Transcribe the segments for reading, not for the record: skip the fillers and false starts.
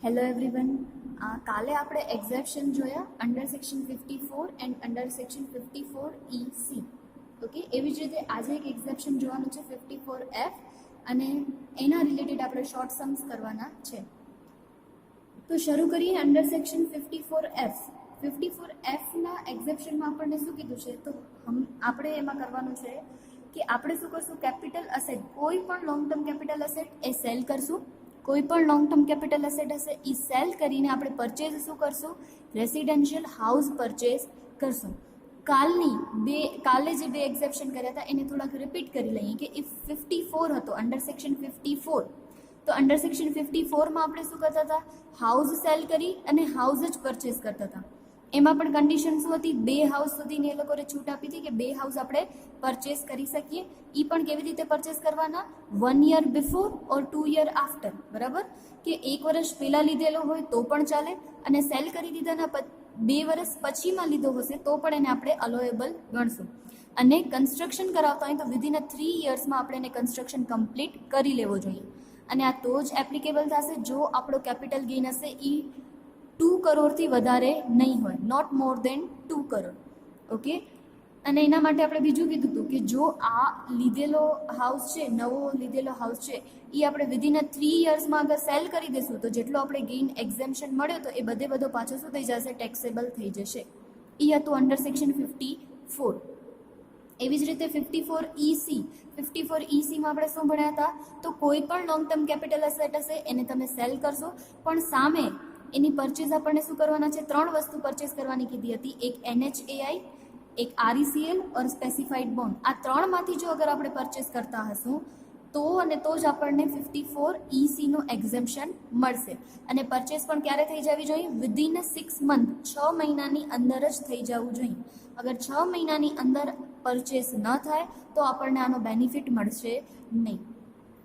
Hello everyone. કાલે આપણે એક્ઝેપ્શન જોયા under section 54 and under section 54 EC. Okay, એવી જ રીતે આજે એક એક્ઝેપ્શન જોવાનું છે 54F અને એના રિલેટેડ આપણે શોર્ટ સમ્સ કરવાના છે. તો શરૂ કરીએ અંડર સેક્શન 54F. 54Fના એક્ઝેપ્શનમાં આપણને શું કીધું છે? તો આપણે એમાં કરવાનું છે કે આપણે શું કરશું, કેપિટલ અસેટ, કોઈ પણ લોંગ ટર્મ કેપિટલ અસેટ એ સેલ કરશું. કોઈ પણ લોંગ ટર્મ કેપિટલ અસેટ હશે એ સેલ કરીને આપણે પરચેઝ શું કરશું, રેસિડેન્શિયલ હાઉસ પરચેઝ કરશું. કાલે જે બે એક્ઝેપ્શન કર્યા હતા એને થોડાક રિપીટ કરી લઈએ કે ઇફ 54 હતો અંડર સેક્શન 54, તો અંડર સેક્શન 54માં આપણે શું કરતા હતા, હાઉસ સેલ કરી અને હાઉસ જ પરચેઝ કરતા હતા. એમાં પણ કન્ડિશન શું હતી, 2 હાઉસ સુધીની એ લોકોને છૂટ આપી હતી કે 2 હાઉસ આપણે પરચેસ કરી શકીએ. એ પણ કેવી રીતે પરચેસ કરવાના, 1 year બિફોર ઓર 2 year આફ્ટર. બરાબર, કે 1 વર્ષ પહેલાં લીધેલો હોય તો પણ ચાલે અને સેલ કરી દીધાના 2 વર્ષ પછીમાં લીધો હશે તો પણ એને આપણે અલોએબલ ગણશું. અને કન્સ્ટ્રક્શન કરાવતા હોય તો વિધિન 3 yearsમાં આપણે એને કન્સ્ટ્રક્શન કમ્પ્લીટ કરી લેવો જોઈએ. અને આ તો જ એપ્લિકેબલ થશે જો આપણો કેપિટલ ગેઇન હશે એ 2 કરોડથી વધારે નહીં હોય, not more than 2 crore. Okay, અને એના માટે આપણે બીજું કીધું હતું કે જો આ લીધેલો હાઉસ છે, નવો લીધેલો હાઉસ છે, એ આપણે વિધિન 3 yearsમાં અગર સેલ કરી દઈશું તો જેટલો આપણે ગેઇન એક્ઝેમ્પશન મળ્યો તો એ બધો પાછો શું થઈ જશે, ટેક્સેબલ થઈ જશે. એ હતું અંડર સેક્શન 54. એવી જ રીતે 54EC. 54ECમાં આપણે શું ભણ્યા હતા, તો કોઈ પણ લોંગ ટર્મ કેપિટલ એસેટ હશે એને તમે સેલ કરશો, પણ સામે એની પરચેઝ આપણને શું કરવાના છે, 3 વસ્તુ પરચેઝ કરવાની કીધી હતી, એક NHAI, એક RECL ઓર સ્પેસિફાઈડ બોન્ડ. આ 3માંથી જો અગર આપણે પરચેઝ કરતા હશું તો જ આપણને 54ECનું એક્ઝેમ્પશન મળશે. અને પરચેઝ પણ ક્યારે થઈ જવી જોઈએ, વિધિન 6 month, 6 મહિનાની અંદર જ થઈ જવું જોઈએ. અગર 6 મહિનાની અંદર પરચેઝ ન થાય તો આપણને આનો બેનિફિટ મળશે નહીં.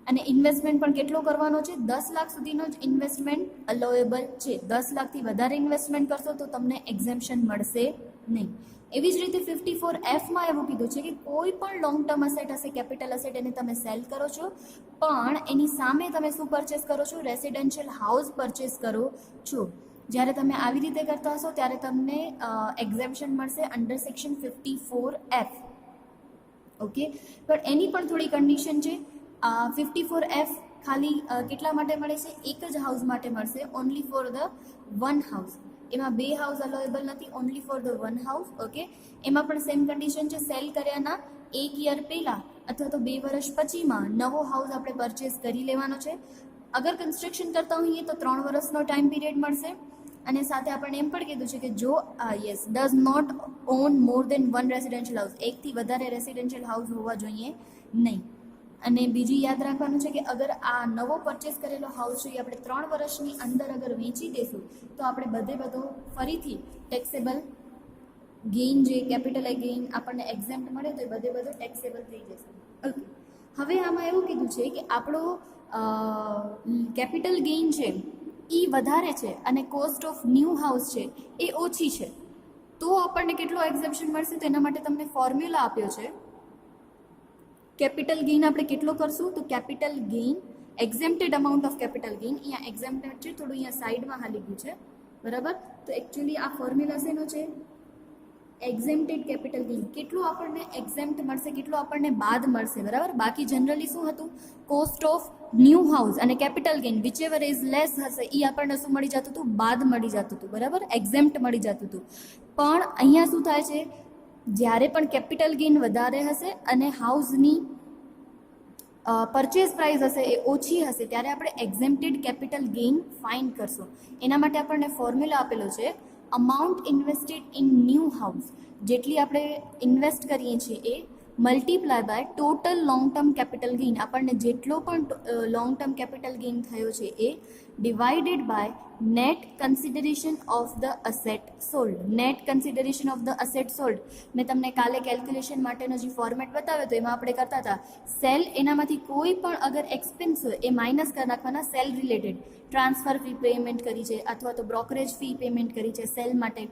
અને ઇન્વેસ્ટમેન્ટ પણ કેટલો કરવાનો છે, 10 લાખ સુધીનો જ ઇન્વેસ્ટમેન્ટ અલોએબલ છે. 10 લાખથી વધારે ઇન્વેસ્ટમેન્ટ કરશો તો તમને એક્ઝેમ્પશન મળશે નહીં. એવી જ રીતે 54Fમાં એવું કીધું છે કે કોઈ પણ લોંગ ટર્મ અસેટ હશે, કેપિટલ અસેટ, એને તમે સેલ કરો છો પણ એની સામે તમે શું પરચેસ કરો છો, રેસિડેન્શિયલ હાઉસ પરચેસ કરો છો. જ્યારે તમે આવી રીતે કરતા હશો ત્યારે તમને એક્ઝેમ્પશન મળશે અંડર સેક્શન 54F. ઓકે, પણ એની પણ થોડી કન્ડિશન છે. 54F ખાલી કેટલા માટે મળે છે, એક જ હાઉસ માટે મળશે, ઓનલી ફોર ધ 1 હાઉસ. એમાં 2 હાઉસ અલોએબલ નથી, only for the 1 house. Okay, એમાં પણ સેમ કન્ડિશન છે, સેલ કર્યાના 1 year પહેલાં અથવા તો 2 વર્ષ પછીમાં નવો હાઉસ આપણે પરચેસ કરી લેવાનો છે. અગર કન્સ્ટ્રક્શન કરતા હોઈએ તો 3 વર્ષનો ટાઈમ પીરિયડ મળશે. અને સાથે આપણને એમ પણ કીધું છે કે જો does not own more than 1 residential house, એકથી વધારે રેસિડેન્શિયલ હાઉસ હોવા જોઈએ નહીં. અને બીજી યાદ રાખવાનું છે કે અગર આ નવો પરચેસ કરેલો હાઉસ છે એ આપણે 3 વર્ષની અંદર અગર વેચી દઈશું તો આપણે બધો ફરીથી ટેક્સેબલ ગેઇન, જે કેપિટલ ગેઇન આપણને એક્ઝેમ્પ્ટ મળે તો એ બધો ટેક્સેબલ થઈ જશે. ઓકે, હવે આમાં એવું કીધું છે કે આપણો કેપિટલ ગેઇન છે એ વધારે છે અને કોસ્ટ ઓફ ન્યૂ હાઉસ છે એ ઓછી છે, તો આપણને કેટલો એક્ઝેમ્પશન મળશે. તો એના માટે તમને ફોર્મ્યુલા આપ્યો છે. કેપિટલ ગેઇન આપણે કેટલો કરશું, તો capital gain, exempted amount of capital gain, અહીંયા એક્ઝેમ્પ્ટેડ છે, થોડું અહીંયા સાઈડમાં હાલી ગયું છે. બરાબર, તો એકચ્યુઅલી આ ફોર્મ્યુલા શેનો છે, એક્ઝેમ્પ્ટેડ કેપિટલ ગેઇન. કેટલું આપણને એક્ઝેમ્પ્ટ મળશે, કેટલું આપણને બાદ મળશે. બરાબર, બાકી જનરલી શું હતું, કોસ્ટ ઓફ ન્યૂ હાઉસ અને કેપિટલ ગેઇન વિચેવર ઇઝ લેસ હશે એ આપણને શું મળી જતું હતું, બાદ મળી જતું હતું. બરાબર, એક્ઝેમ્પ્ટ મળી જતું હતું. પણ અહીંયા શું થાય છે, જ્યારે પણ કેપિટલ ગેઇન વધારે હશે અને હાઉસની પરચેઝ પ્રાઇસ હશે એ ઓછી હશે ત્યારે આપણે એક્ઝેમ્પ્ટેડ કેપિટલ ગેઇન ફાઇન્ડ કરશું. એના માટે આપણને ફોર્મ્યુલા આપેલો છે, amount invested in new house, જેટલી આપણે ઇન્વેસ્ટ કરીએ છીએ એ multiply by total long term capital gain, આપણને જેટલો પણ લોંગ ટર્મ કેપિટલ ગેઇન થયો છે એ divided by net consideration of the asset sold. Net consideration of the asset sold મેં તમને કાલે કેલ્ક્યુલેશન માટેનો જે ફોર્મેટ બતાવ્યો તો એમાં આપણે કરતા હતા સેલ, એનામાંથી કોઈ પણ અગર એક્સપેન્સ હોય એ માઇનસ કરી નાખવાના. Cell related transfer fee payment કરી છે અથવા તો બ્રોકરેજ ફી પેમેન્ટ કરી છે સેલ માટે,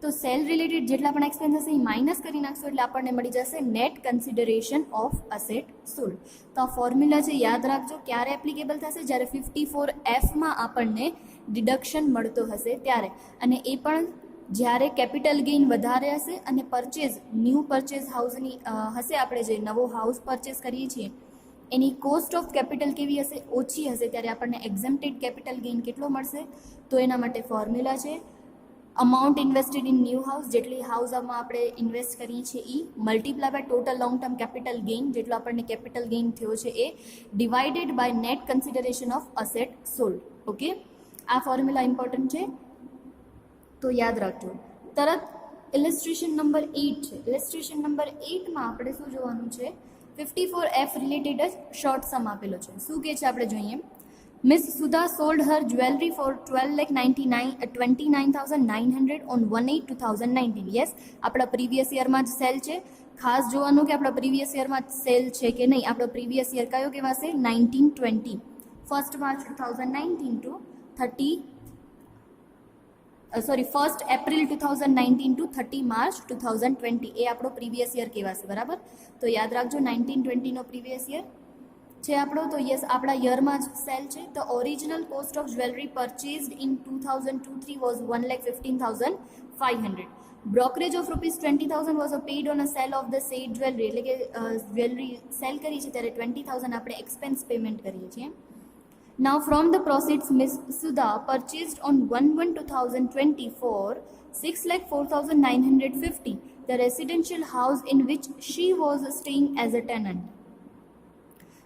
તો સેલ રિલેટેડ જેટલા પણ એક્સપેન્સ હશે એ માઇનસ કરી નાખશો એટલે આપણને મળી જશે net consideration of asset sold. તો આ ફોર્મ્યુલા છે યાદ રાખજો, ક્યારે એપ્લિકેબલ થશે જ્યારે 54Fમાં આપણને ડિડક્શન મળતો હશે ત્યારે, અને એ પણ જ્યારે કેપિટલ ગેઇન વધારે હશે અને પરચેઝ ન્યૂ પરચેઝ હાઉસની હશે, આપણે જે નવો હાઉસ પરચેઝ કરીએ છીએ એની કોસ્ટ ઓફ કેપિટલ કેવી હશે, ઓછી હશે, ત્યારે આપણને એક્ઝમ્પ્ટેડ કેપિટલ ગેઇન કેટલો મળશે. તો એના માટે ફોર્મ્યુલા છે amount invested in new house, જેટલી હાઉસમાં આપણે ઇન્વેસ્ટ કરીએ છીએ એ multiply by total long term capital gain, જેટલો આપણને કેપિટલ ગેઇન થયો છે એ, divided by net consideration of asset sold. Okay, આ ફોર્મ્યુલા ઇમ્પોર્ટન્ટ છે તો યાદ રાખજો. તરત ઇલિસ્ટ્રેશન નંબર 8 છે. ઇલિસ્ટ્રેશન નંબર 8માં આપણે શું જોવાનું છે, 54F રિલેટેડ જ શોર્ટ સમ આપેલો છે. શું કહે છે આપણે જોઈએ. Miss Sudha sold her jewellery for 12,29,900 on 1/8/2019. Yes, આપણા પ્રીવિયસ યરમાં જ સેલ છે. ખાસ જોવાનું કે આપણા પ્રીવિયસ યરમાં સેલ છે કે નહીં. આપણો પ્રીવિયસ યર કયો કહેવાશે, 1920. 1st March 2019 to 1st April 2019 to 30 March 2020 એ આપણો પ્રીવિયસ યર કહેવાશે. બરાબર, તો યાદ રાખજો 1920નો પ્રીવિયસ યર છે આપણો. તો યસ, આપણા યરમાં જ સેલ છે. તો original cost of jewellery purchased in 2002-03 was 1,15,500. Brokerage of ₹20,000 was paid on a sale of the said jewellery, એટલે કે જ્વેલરી સેલ કરી છે ત્યારે 20,000 આપણે એક્સપેન્સ પેમેન્ટ કરીએ છીએ. Now from the proceeds Miss Sudha purchased on 1/1/2020 for 6,04,950 the residential house in which she was staying as a tenant.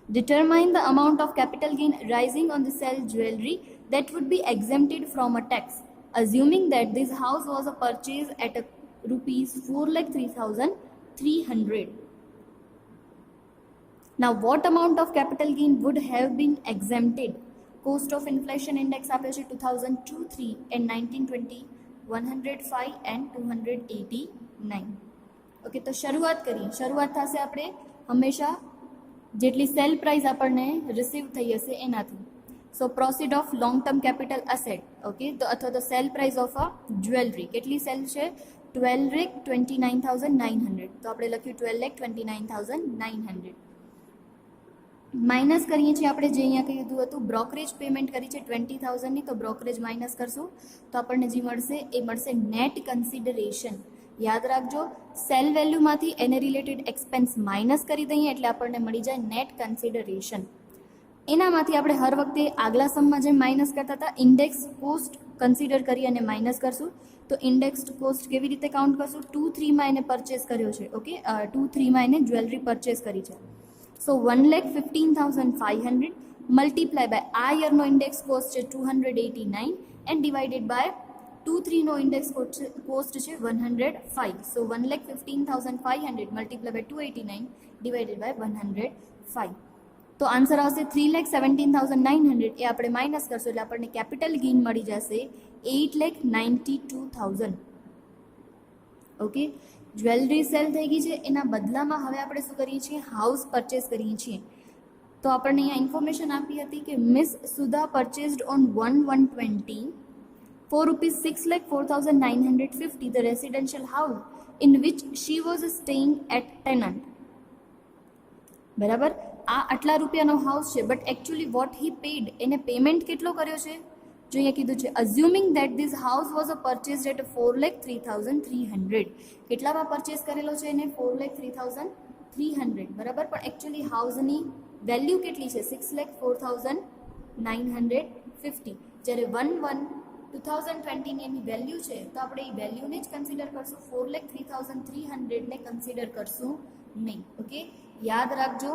Determine the amount of capital gain arising on the sale jewelry that would be exempted from a tax, assuming that this house was a purchase at a ₹4,03,300. Now what amount of capital gain would have been exempted? Cost of inflation index આપ્યો છે 2002-03 and 1920 105 and 289. Okay, તો શરૂઆત કરીએ. શરૂઆત થશે આપણે હંમેશા જેટલી સેલ પ્રાઇસ આપણને રિસીવ થઈ હશે એનાથી. So proceed of long term capital asset. Okay, તો અથવા તો sale price of a jewellery કેટલી સેલ છે, 12,29,900. તો આપણે લખ્યું 12,29,900. માઇનસ કરીએ છીએ આપણે જે અહીંયા કીધું હતું બ્રોકરેજ પેમેન્ટ કરી છે 20,000ની, તો બ્રોકરેજ માઇનસ કરશું તો આપણને જે મળશે એ મળશે નેટ કન્સિડરેશન. યાદ રાખજો, સેલ વેલ્યુમાંથી એને રિલેટેડ એક્સપેન્સ માઇનસ કરી દઈએ એટલે આપણને મળી જાય નેટ કન્સિડરેશન. એનામાંથી આપણે હર વખતે આગલા સમમાં જેમ માઇનસ કરતા હતા ઇન્ડેક્સ કોસ્ટ કન્સિડર કરી અને માઇનસ કરશું. તો ઇન્ડેક્સ કોસ્ટ કેવી રીતે કાઉન્ટ કરશું, 2-3માં એને પરચેસ કર્યો છે. ઓકે, 2-3માં એને જ્વેલરી પરચેસ કરી છે. સો 1,15,500 મલ્ટીપ્લાય બાય આ યરનો ઇન્ડેક્સ કોસ્ટ છે 289 એન્ડ ડિવાઇડેડ બાય 2-3નો ઇન્ડેક્સ કોસ્ટ છે 105. So 1,15,500 multiply by 289 divided by 105. તો આન્સર આવશે 3,17,900. એ આપણે માઇનસ કરશું એટલે આપણને કેપિટલ ગેઇન મળી જશે 8,92,000. ઓકે, જ્વેલરી સેલ થઈ ગઈ છે. એના બદલામાં હવે આપણે શું કરીએ છીએ, હાઉસ પરચેસ કરીએ છીએ. તો આપણને અહીંયા ઇન્ફોર્મેશન આપી હતી કે miss Sudha પરચેસ્ડ on 1/1/20 for ₹6,04,950 the residential house in which she was staying at tenant. બરાબર, આ આટલા રૂપિયાનો હાઉસ છે but actually what he paid, એને પેમેન્ટ કેટલો કર્યો છે જો અહીંયા કીધું છે assuming that this house was a purchased at 4,03,300. કેટલામાં પરચેસ કરેલો છે એને, 4,03,300. બરાબર, પણ એકચ્યુઅલી હાઉસની વેલ્યુ કેટલી છે, 6,04,950. જ્યારે 1/1/2020ની એની વેલ્યુ છે તો આપણે એ વેલ્યુને જ કન્સિડર કરશું, 4,03,300ને કન્સિડર કરશું નહીં. ઓકે, યાદ રાખજો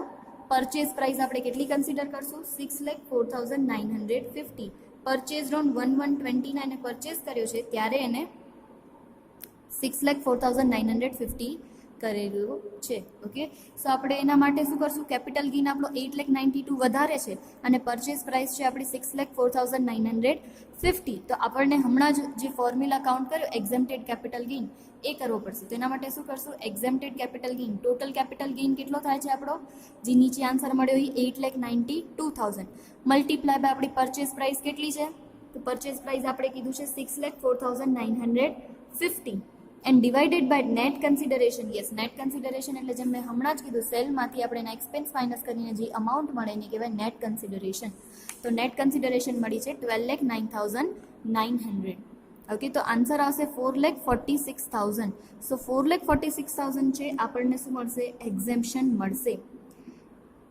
પરચેસ પ્રાઇસ આપણે કેટલી કન્સિડર કરશું, 6,04,950. પરચેઝડ ઓન 1/1/20 એને પરચેસ કર્યો છે ત્યારે એને 6,04,950 કરેલું છે. ઓકે, સો આપણે એના માટે શું કરશું, કેપિટલ ગેઇન આપણો 8,92,000 વધારે છે અને પરચેસ પ્રાઇસ છે આપણી 6,04,950. તો આપણને હમણાં જ જે ફોર્મ્યુલા કાઉન્ટ કર્યો એક્ઝેમ્પ્ટેડ કેપિટલ ગેઇન એ કરવો પડશે. તો એના માટે શું કરશું, exempted capital gain, total capital gain કેટલો થાય છે આપણો, જે નીચે આન્સર મળ્યો એ 8,92,000 મલ્ટીપ્લાય બાય આપણી પરચેસ પ્રાઇસ કેટલી છે, તો પરચેસ પ્રાઇસ આપણે કીધું છે 6,04,950. And divided by net consideration. Yes, net consideration એટલે જેમ મેં હમણાં જ કીધું, સેલમાંથી આપણે એના એક્સપેન્સ માઇનસ કરીને જે અમાઉન્ટ મળે એને કહેવાય નેટ કન્સિડરેશન. તો નેટ કન્સિડરેશન મળી છે 12,09,900. ઓકે, તો આન્સર આવશે 4,46,000. સો 4,46,000 છે, આપણને શું મળશે? એક્ઝેમ્પશન મળશે.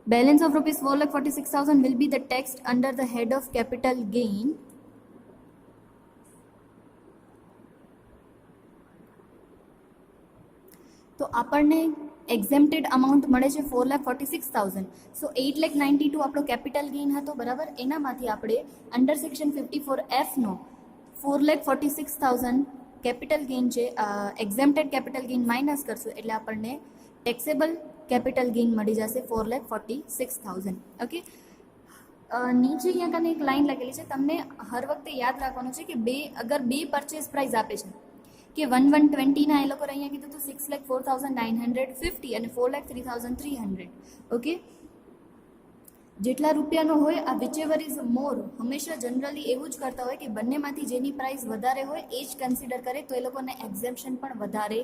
Balance of rupees 4,46,000 will be the text under the head of capital gain. તો આપણને એક્ઝેમ્પ્ટેડ અમાઉન્ટ મળે છે 4,46,000. સો 8,92,000 આપણો કેપિટલ ગેઇન હતો, બરાબર. એનામાંથી આપણે અંડર સેક્શન 54F નો 4,46,000 કેપિટલ ગેઇન છે, એક્ઝેમ્પ્ટેડ કેપિટલ ગેઇન માઇનસ કરશું એટલે આપણને ટેક્સેબલ કેપિટલ ગેઇન મળી જશે 4,46,000. ઓકે, નીચે અહીંયા કને એક લાઈન લખેલી છે, તમને હર વખતે યાદ રાખવાનું છે કે અગર બે પરચેસ પ્રાઇસ આપે છે કે 1,120 એ લોકો અહીંયા કીધું તો 6,04,950 અને 4,03,300. ઓકે, જેટલા રૂપિયાનો હોય આ વિચેવર ઇઝ મોર, હંમેશા જનરલી એવું જ કરતા હોય કે બંનેમાંથી જેની પ્રાઇસ વધારે હોય એ જ કન્સિડર કરે તો એ લોકોને એક્ઝેમ્પશન પણ વધારે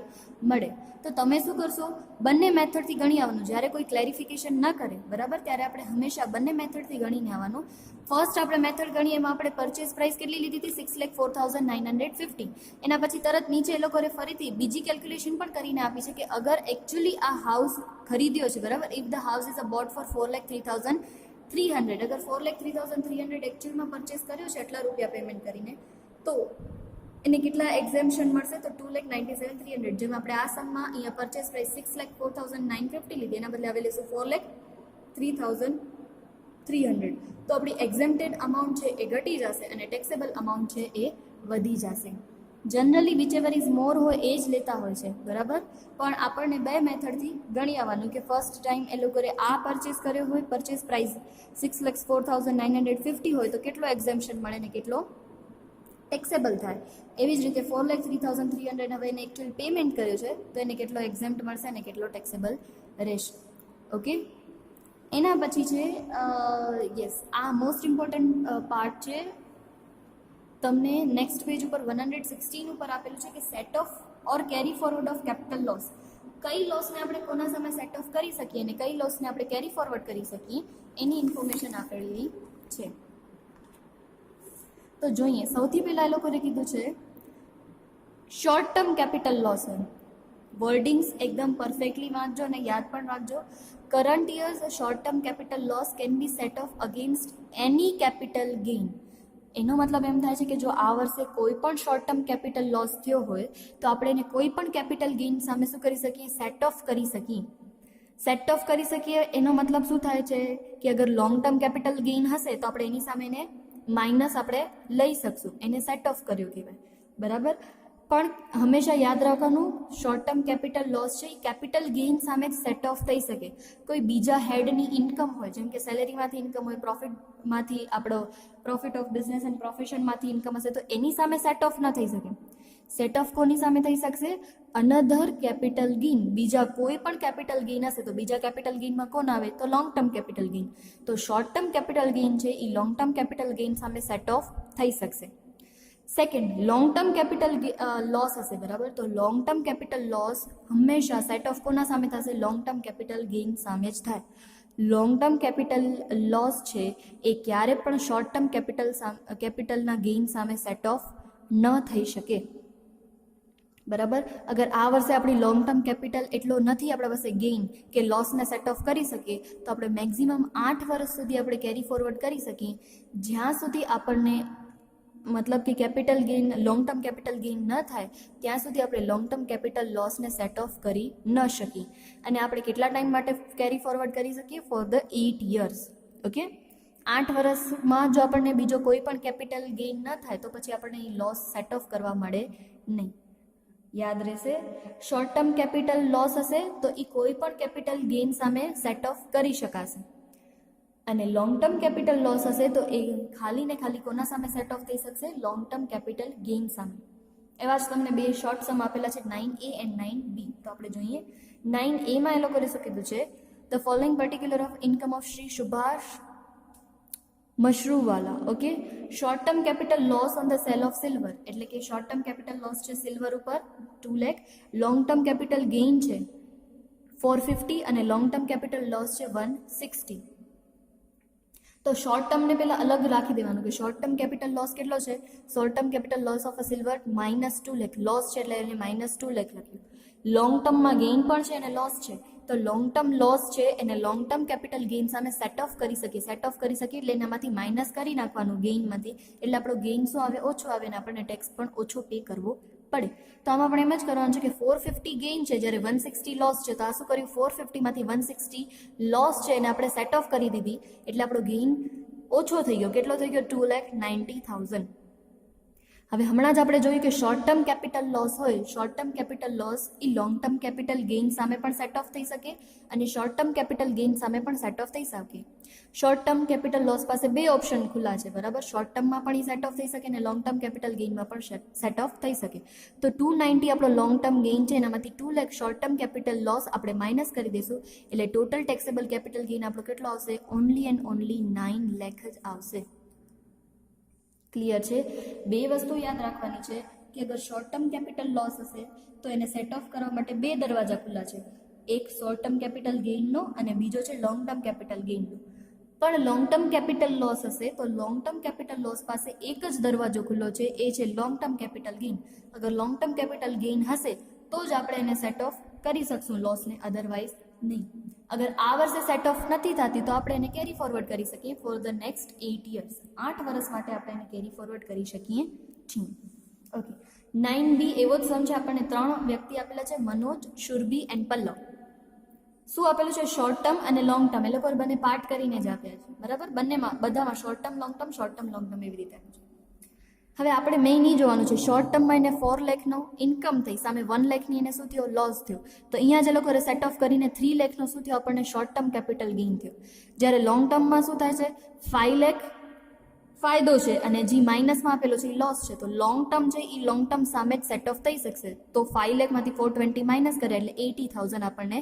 મળે. તો તમે શું કરશો? બંને મેથડથી ગણી આવવાનું. જ્યારે કોઈ ક્લેરિફિકેશન ન કરે, બરાબર, ત્યારે આપણે હંમેશા બંને મેથડથી ગણીને આવવાનું. ફર્સ્ટ આપણે મેથડ ગણીએ, એમાં આપણે પરચેસ પ્રાઇસ કેટલી લીધી હતી? 6,04,950. એના પછી તરત નીચે એ લોકોએ ફરીથી બીજી કેલ્ક્યુલેશન પણ કરીને આપી છે કે અગર એકચ્યુઅલી આ હાઉસ ખરીદ્યો છે, બરાબર, if the house is a bought for 4,03,300, અગર 4,03,300 એકચ્યુઅલમાં પરચેસ કર્યો છે એટલા રૂપિયા પેમેન્ટ કરીને, તો એને કેટલા એક્ઝેમ્પશન મળશે? તો 2,97,300. જેમ આપણે આ સમમાં અહીંયા પરચેસ પ્રાઇસ 6,04,950 લીધી, એના બદલે હવે લેશું 4,03,300. તો આપણી એક્ઝેમ્પ્ટેડ અમાઉન્ટ છે એ ઘટી જશે અને ટેક્સેબલ અમાઉન્ટ છે એ વધી જશે. જનરલી વિચેવર ઇઝ મોર હોય એ જ લેતા હોય છે, બરાબર. પણ આપણને બે મેથડથી ગણી આવવાનું કે ફર્સ્ટ ટાઈમ એ લોકોએ આ પરચેસ કર્યો હોય, પરચેસ પ્રાઇસ 6,04,950 હોય તો કેટલો એક્ઝેમ્પશન મળે ને કેટલો ટેક્સેબલ થાય. એવી જ રીતે 4,03,300 હવે એને એકચ્યુઅલ પેમેન્ટ કર્યો છે તો એને કેટલો એક્ઝેમ્પ્ટ મળશે અને કેટલો ટેક્સેબલ રહેશે. ઓકે, એના પછી છે યસ, આ મોસ્ટ ઇમ્પોર્ટન્ટ પાર્ટ છે. તમને નેક્સ્ટ પેજ ઉપર 116 ઉપર આપેલું છે કે set of or carry forward of capital loss. કઈ લોસને આપણે કોના સામે સેટ ઓફ કરી શકીએ અને કઈ લોસને આપણે કેરી ફોરવર્ડ કરી શકીએ એની ઇન્ફોર્મેશન આપેલી છે. તો જોઈએ, સૌથી પહેલાં એ લોકોએ કીધું છે short term capital loss. Wordings એકદમ પરફેક્ટલી વાંચજો અને યાદ પણ રાખજો. Current years short term capital loss can be set of against any capital gain. એનો મતલબ એમ થાય છે કે જો આ વર્ષે કોઈ પણ શોર્ટ ટર્મ કેપિટલ લોસ થયો હોય તો આપણે એને કોઈ પણ કેપિટલ ગેઇન સામે શું કરી શકીએ? સેટ ઓફ કરી શકીએ. સેટ ઓફ કરી શકીએ એનો મતલબ શું થાય છે કે અગર લોંગ ટર્મ કેપિટલ ગેઇન હશે તો આપણે એની સામે એને માઇનસ આપણે લઈ શકશું, એને સેટ ઓફ કર્યું કહેવાય, બરાબર. પણ હંમેશા યાદ રાખવાનું, શોર્ટ ટર્મ કેપિટલ લોસ છે એ કેપિટલ ગેઇન સામે જ સેટ ઓફ થઈ શકે. કોઈ બીજા હેડની ઇન્કમ હોય, જેમ કે સેલેરીમાંથી ઇન્કમ હોય, પ્રોફિટમાંથી આપણો પ્રોફિટ ઓફ બિઝનેસ એન્ડ પ્રોફેશનમાંથી ઇન્કમ હશે તો એની સામે સેટ ઓફ ન થઈ શકે. સેટ ઓફ કોની સામે થઈ શકશે? Another capital gain. બીજા કોઈ પણ કેપિટલ ગેઇન હશે તો બીજા કેપિટલ ગેઇનમાં કોણ આવે? તો લોંગ ટર્મ કેપિટલ ગેઇન. તો શોર્ટ ટર્મ કેપિટલ ગેઇન છે એ લોંગ ટર્મ કેપિટલ ગેઇન સામે સેટ ઓફ થઈ શકશે. Second, long term capital loss હશે, બરાબર. તો લોંગ ટર્મ કેપિટલ લોસ હંમેશા સેટ ઓફ કોના સામે થશે? લોંગ ટર્મ કેપિટલ ગેઇન સામે જ થાય. લોંગ ટર્મ કેપિટલ લોસ છે એ ક્યારે પણ શોર્ટ ટર્મ કેપિટલના ગેઇન સામે સેટ ઓફ ન થઈ શકે, બરાબર. અગર આ વર્ષે આપણી લોંગ ટર્મ કેપિટલ એટલો નથી આપણા પાસે ગેઇન કે લોસને સેટ ઓફ કરી શકીએ તો આપણે મેક્ઝિમમ 8 વર્ષ સુધી આપણે કેરી ફોરવર્ડ કરી શકીએ, જ્યાં સુધી આપણને મતલબ કે capital gain, long term capital gain ન થાય ત્યાં સુધી આપણે લોંગ ટર્મ કેપિટલ લોસને સેટ ઓફ કરી ન શકીએ. અને આપણે કેટલા ટાઈમ માટે કેરી ફોરવર્ડ કરી શકીએ? For the 8 years. ઓકે, 8 વર્ષમાં જો આપણને બીજો કોઈ પણ કેપિટલ ગેઇન ન થાય તો પછી આપણને એ લોસ સેટ ઓફ કરવા મળે નહીં. યાદ રહેશે, શોર્ટ ટર્મ કેપિટલ લોસ હશે તો એ કોઈ પણ કેપિટલ ગેઇન સામે સેટ ઓફ કરી શકાશે અને લોંગ ટર્મ કેપિટલ લોસ હશે તો એ ખાલી ને ખાલી કોના સામે સેટ ઓફ થઈ શકશે? લોંગ ટર્મ કેપિટલ ગેઇન સામે. એવા જ તમને બે શોર્ટ સમ આપેલા છે 9A એન્ડ 9B. તો આપણે જોઈએ 9A માં એ લોકોએ શું કીધું છે? The following particular of income of Shri Subhash Mashruwala. Okay, short term capital loss on the cell of silver, એટલે કે શોર્ટ ટર્મ કેપિટલ લોસ છે સિલ્વર ઉપર 2 lakh, long term capital gain છે 450 અને લોંગ ટર્મ કેપિટલ લોસ છે 160. તો શોર્ટ ટર્મને પહેલાં અલગ રાખી દેવાનું કે શોર્ટ ટર્મ કેપિટલ લોસ કેટલો છે. Short term capital loss of a silver -2 lakh, loss છે એટલે એને -2 લાખ લખ્યું. લોંગ ટર્મમાં ગેઇન પણ છે અને લોસ છે, તો લોંગ ટર્મ લોસ છે એને લોંગ ટર્મ કેપિટલ ગેઇન સામે સેટ ઓફ કરી શકીએ. સેટ ઓફ કરી શકીએ એટલે એનામાંથી માઇનસ કરી નાખવાનું ગેઇનમાંથી, એટલે આપણો ગેઇન શું આવે, ઓછો આવે અને આપણને ટેક્સ પણ ઓછો પે કરવો પડે. તો આમાં પણ એમ જ કરવાનું છે કે 450 ગેઇન છે જ્યારે 160 લોસ છે, તો આ શું કર્યું, 450 માંથી 160 લોસ છે એને આપણે સેટ ઓફ કરી દીધી, એટલે આપણો ગેઇન ઓછો થઈ ગયો. કેટલો થઈ ગયો, 2,90,000. હવે હમણાં જ આપણે જોયું કે શોર્ટ ટર્મ કેપિટલ લોસ હોય, શોર્ટ ટર્મ કેપિટલ લોસ એ લોંગ ટર્મ કેપિટલ ગેઇન સામે પણ સેટ ઓફ થઈ શકે અને શોર્ટ ટર્મ કેપિટલ ગેઇન સામે પણ સેટ ઓફ થઈ શકે. શોર્ટ ટર્મ કેપિટલ લોસ પાસે બે ઓપ્શન ખુલ્લા છે, બરાબર. શોર્ટ ટર્મમાં પણ એ સેટ ઓફ થઈ શકે અને લોંગ ટર્મ કેપિટલ ગેઇનમાં પણ સેટ ઓફ થઈ શકે. તો 290 આપણો લોંગ ટર્મ ગેઇન છે, એનામાંથી 2 lakh short term capital loss આપણે માઇનસ કરી દઈશું, એટલે ટોટલ ટેક્સેબલ કેપિટલ ગેઇન આપણો કેટલો આવશે, ઓનલી એન્ડ ઓનલી 9 લાખ જ આવશે. ક્લિયર છે. બે વસ્તુ યાદ રાખવાની છે કે અગર શોર્ટ ટર્મ કેપિટલ લોસ હશે તો એને સેટ ઓફ કરવા માટે બે દરવાજા ખુલ્લા છે, એક શોર્ટ ટર્મ કેપિટલ ગેઇનનો અને બીજો છે લોંગ ટર્મ કેપિટલ ગેઇનનો. પણ લોંગ ટર્મ કેપિટલ લોસ હશે તો લોંગ ટર્મ કેપિટલ લોસ પાસે એક જ દરવાજો ખુલ્લો છે, એ છે લોંગ ટર્મ કેપિટલ ગેઇન. અગર લોંગ ટર્મ કેપિટલ ગેઇન હશે તો જ આપણે એને સેટ ઓફ કરી શકશું લોસને, અધરવાઇઝ નહીં. અગર આ વર્ષે સેટ ઓફ નથી થતી તો આપણે એને કેરી ફોરવર્ડ કરી શકીએ ફોર ધ નેક્સ્ટ 8 years. 8 વર્ષ માટે આપણે એને કેરી ફોરવર્ડ કરી શકીએ છીએ. ઓકે, 9B એવો જ સમ છે. આપણને 3 વ્યક્તિ આપેલા છે, મનોજ, શુરભી એન્ડ પલ્લવ. શું આપેલું છે, શોર્ટ ટર્મ અને લોંગ ટર્મ, એ લોકો બંને પાર્ટ કરીને જ આપ્યા છે, બરાબર. બંનેમાં બધામાં short term long term, short term long term એવી રીતે છે. હવે આપણે મેઇન નહીં જોવાનું છે, શોર્ટ ટર્મમાં એને 4 લાખનો ઇન્કમ થઈ, સામે 1 લાખની એને શું થયો, લોસ થયો. તો અહીંયા જે લોકો સેટ ઓફ કરીને 3 લાખનો શું થયો, આપણને શોર્ટ ટર્મ કેપિટલ ગેઇન થયો. જ્યારે લોંગ ટર્મમાં શું થાય છે, 5 લાખ ફાયદો છે અને જે માઇનસમાં આપેલો છે એ લોસ છે. તો લોંગ ટર્મ છે એ લોંગ ટર્મ સામે જ સેટ ઓફ થઈ શકશે. તો 5 લાખમાંથી 420 માઇનસ કરે એટલે 80,000 આપણને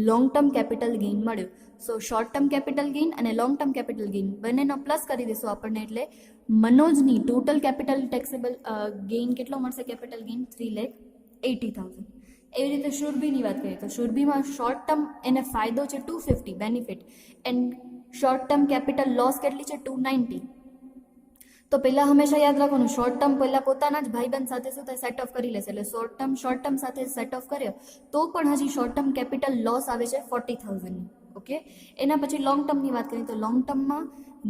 લોંગ ટર્મ કેપિટલ ગેઇન મળ્યું. સો શોર્ટ ટર્મ કેપિટલ ગેઇન અને લોંગ ટર્મ કેપિટલ ગેઇન બંનેનો પ્લસ કરી દઈશું આપણને, એટલે મનોજની ટોટલ કેપિટલ ટેક્સેબલ ગેઇન કેટલો મળશે, કેપિટલ ગેઇન 3,80,000. એવી રીતે શુરભીની વાત કરીએ તો શુરભીમાં શોર્ટ ટર્મ એને ફાયદો છે 250 benefit and short term capital loss કેટલી છે 290. તો પહેલાં હંમેશા યાદ રાખવાનું, શોર્ટ ટર્મ પહેલાં પોતાના જ ભાઈબંધ સાથે શું થાય, સેટ ઓફ કરી લેશે. એટલે શોર્ટ ટર્મ સાથે સેટ ઓફ કર્યો તો પણ હજી શોર્ટ ટર્મ કેપિટલ લોસ આવે છે 40,000ની. ઓકે, એના પછી લોંગ ટર્મની વાત કરીએ તો લોંગ ટર્મમાં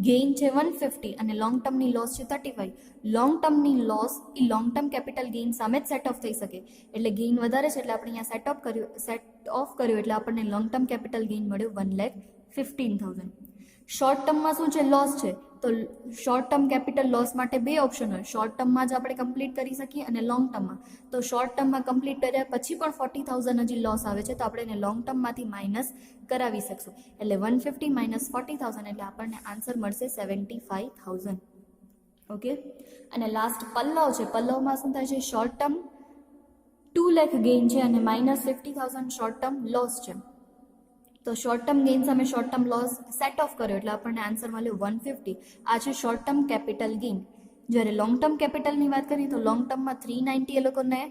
ગેઇન છે 150 અને લોંગ ટર્મની લોસ છે 35. લોંગ ટર્મની લોસ એ લોંગ ટર્મ કેપિટલ ગેઇન સામે જ સેટ ઓફ થઈ શકે, એટલે ગેઇન વધારે છે એટલે આપણે અહીંયા સેટ ઓફ કર્યું એટલે આપણને લોંગ ટર્મ કેપિટલ ગેઇન મળ્યું 1,15,000. શોર્ટ ટર્મમાં શું છે, લોસ છે. તો શોર્ટ ટર્મ કેપિટલ લોસ માટે બે ઓપ્શન હોય, શોર્ટ ટર્મમાં જ આપણે કમ્પ્લીટ કરી શકીએ અને લોંગ ટર્મમાં. તો શોર્ટ ટર્મમાં કમ્પ્લીટ કર્યા પછી પણ 40,000 હજી લોસ આવે છે, તો આપણે એને લોંગ ટર્મમાંથી માઇનસ કરાવી શકશું. એટલે 150 માઇનસ 40,000 એટલે આપણને આન્સર મળશે 75,000. ઓકે, અને લાસ્ટ પલ્લવ છે. પલ્લવમાં શું થાય છે, શોર્ટ ટર્મ 2 લાખ ગેઇન છે અને માઇનસ 50,000 શોર્ટ ટર્મ લોસ છે. તો શોર્ટ ટર્મ ગેઇન સામે short term loss set of કર્યો એટલે આપણને આન્સર મળ્યો 150. આ છે શોર્ટ ટર્મ કેપિટલ ગેઇન. જ્યારે લોંગ ટર્મ કેપિટલની વાત કરીએ તો લોંગ ટર્મમાં 390 એ લોકોને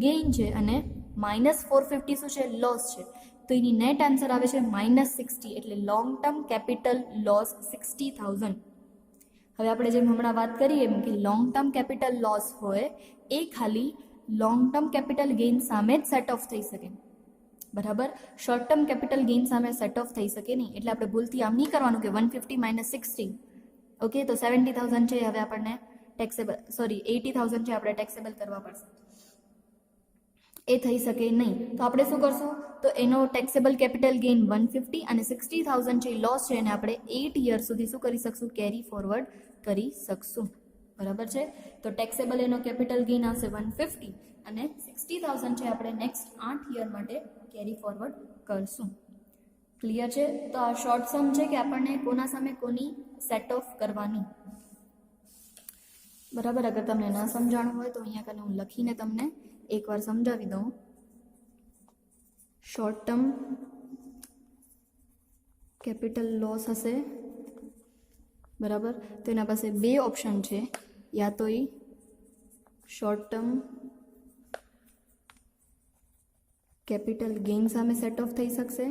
ગેઇન છે અને માઇનસ 450 શું છે, લોસ છે. તો એની નેટ આન્સર આવે છે -60, એટલે લોંગ ટર્મ કેપિટલ લોસ 60,000. હવે આપણે જેમ હમણાં વાત કરીએ એમ કે લોંગ ટર્મ કેપિટલ લોસ હોય એ ખાલી લોંગ ટર્મ કેપિટલ ગેઇન સામે જ સેટ ઓફ થઈ શકે, બરાબર. શોર્ટ ટર્મ કેપિટલ ગેઇન સામે સેટ ઓફ થઈ શકે નહીં, એટલે આપણે ભૂલથી આમ નહીં કરવાનું કે 150 માઇનસ 60. ઓકે, તો 70,000 છે, હવે આપણને ટેક્સેબલ 80,000 છે, આપણે ટેક્સેબલ કરવા પડશે, એ થઈ શકે નહીં. તો આપણે શું કરશું, તો એનો ટેક્સેબલ કેપિટલ ગેઇન 150 અને 60,000 છે લોસ છે એને આપણે 8 યર સુધી શું કરી શકશું, કેરી ફોરવર્ડ કરી શકશું, બરાબર છે. તો ટેક્સેબલ એનો કેપિટલ ગેઇન આવશે 150 અને 60,000 છે આપણે નેક્સ્ટ 8 યર માટે કેરી ફોરવર્ડ કરશું. ક્લિયર છે. તો આ શોર્ટ સમ છે કે આપણને કોના સામે કોની સેટ ઓફ કરવાની, બરાબર. અગર તમને ન સમજાણું હોય તો અહીંયા કને હું લખીને તમને એકવાર સમજાવી દઉં. શોર્ટ ટર્મ કેપિટલ લોસ હશે બરાબર. તો એના પાસે બે ઓપ્શન છે, યા તો એ શોર્ટ ટર્મ કેપિટલ ગેઇન સામે સેટ ઓફ થઈ શકશે,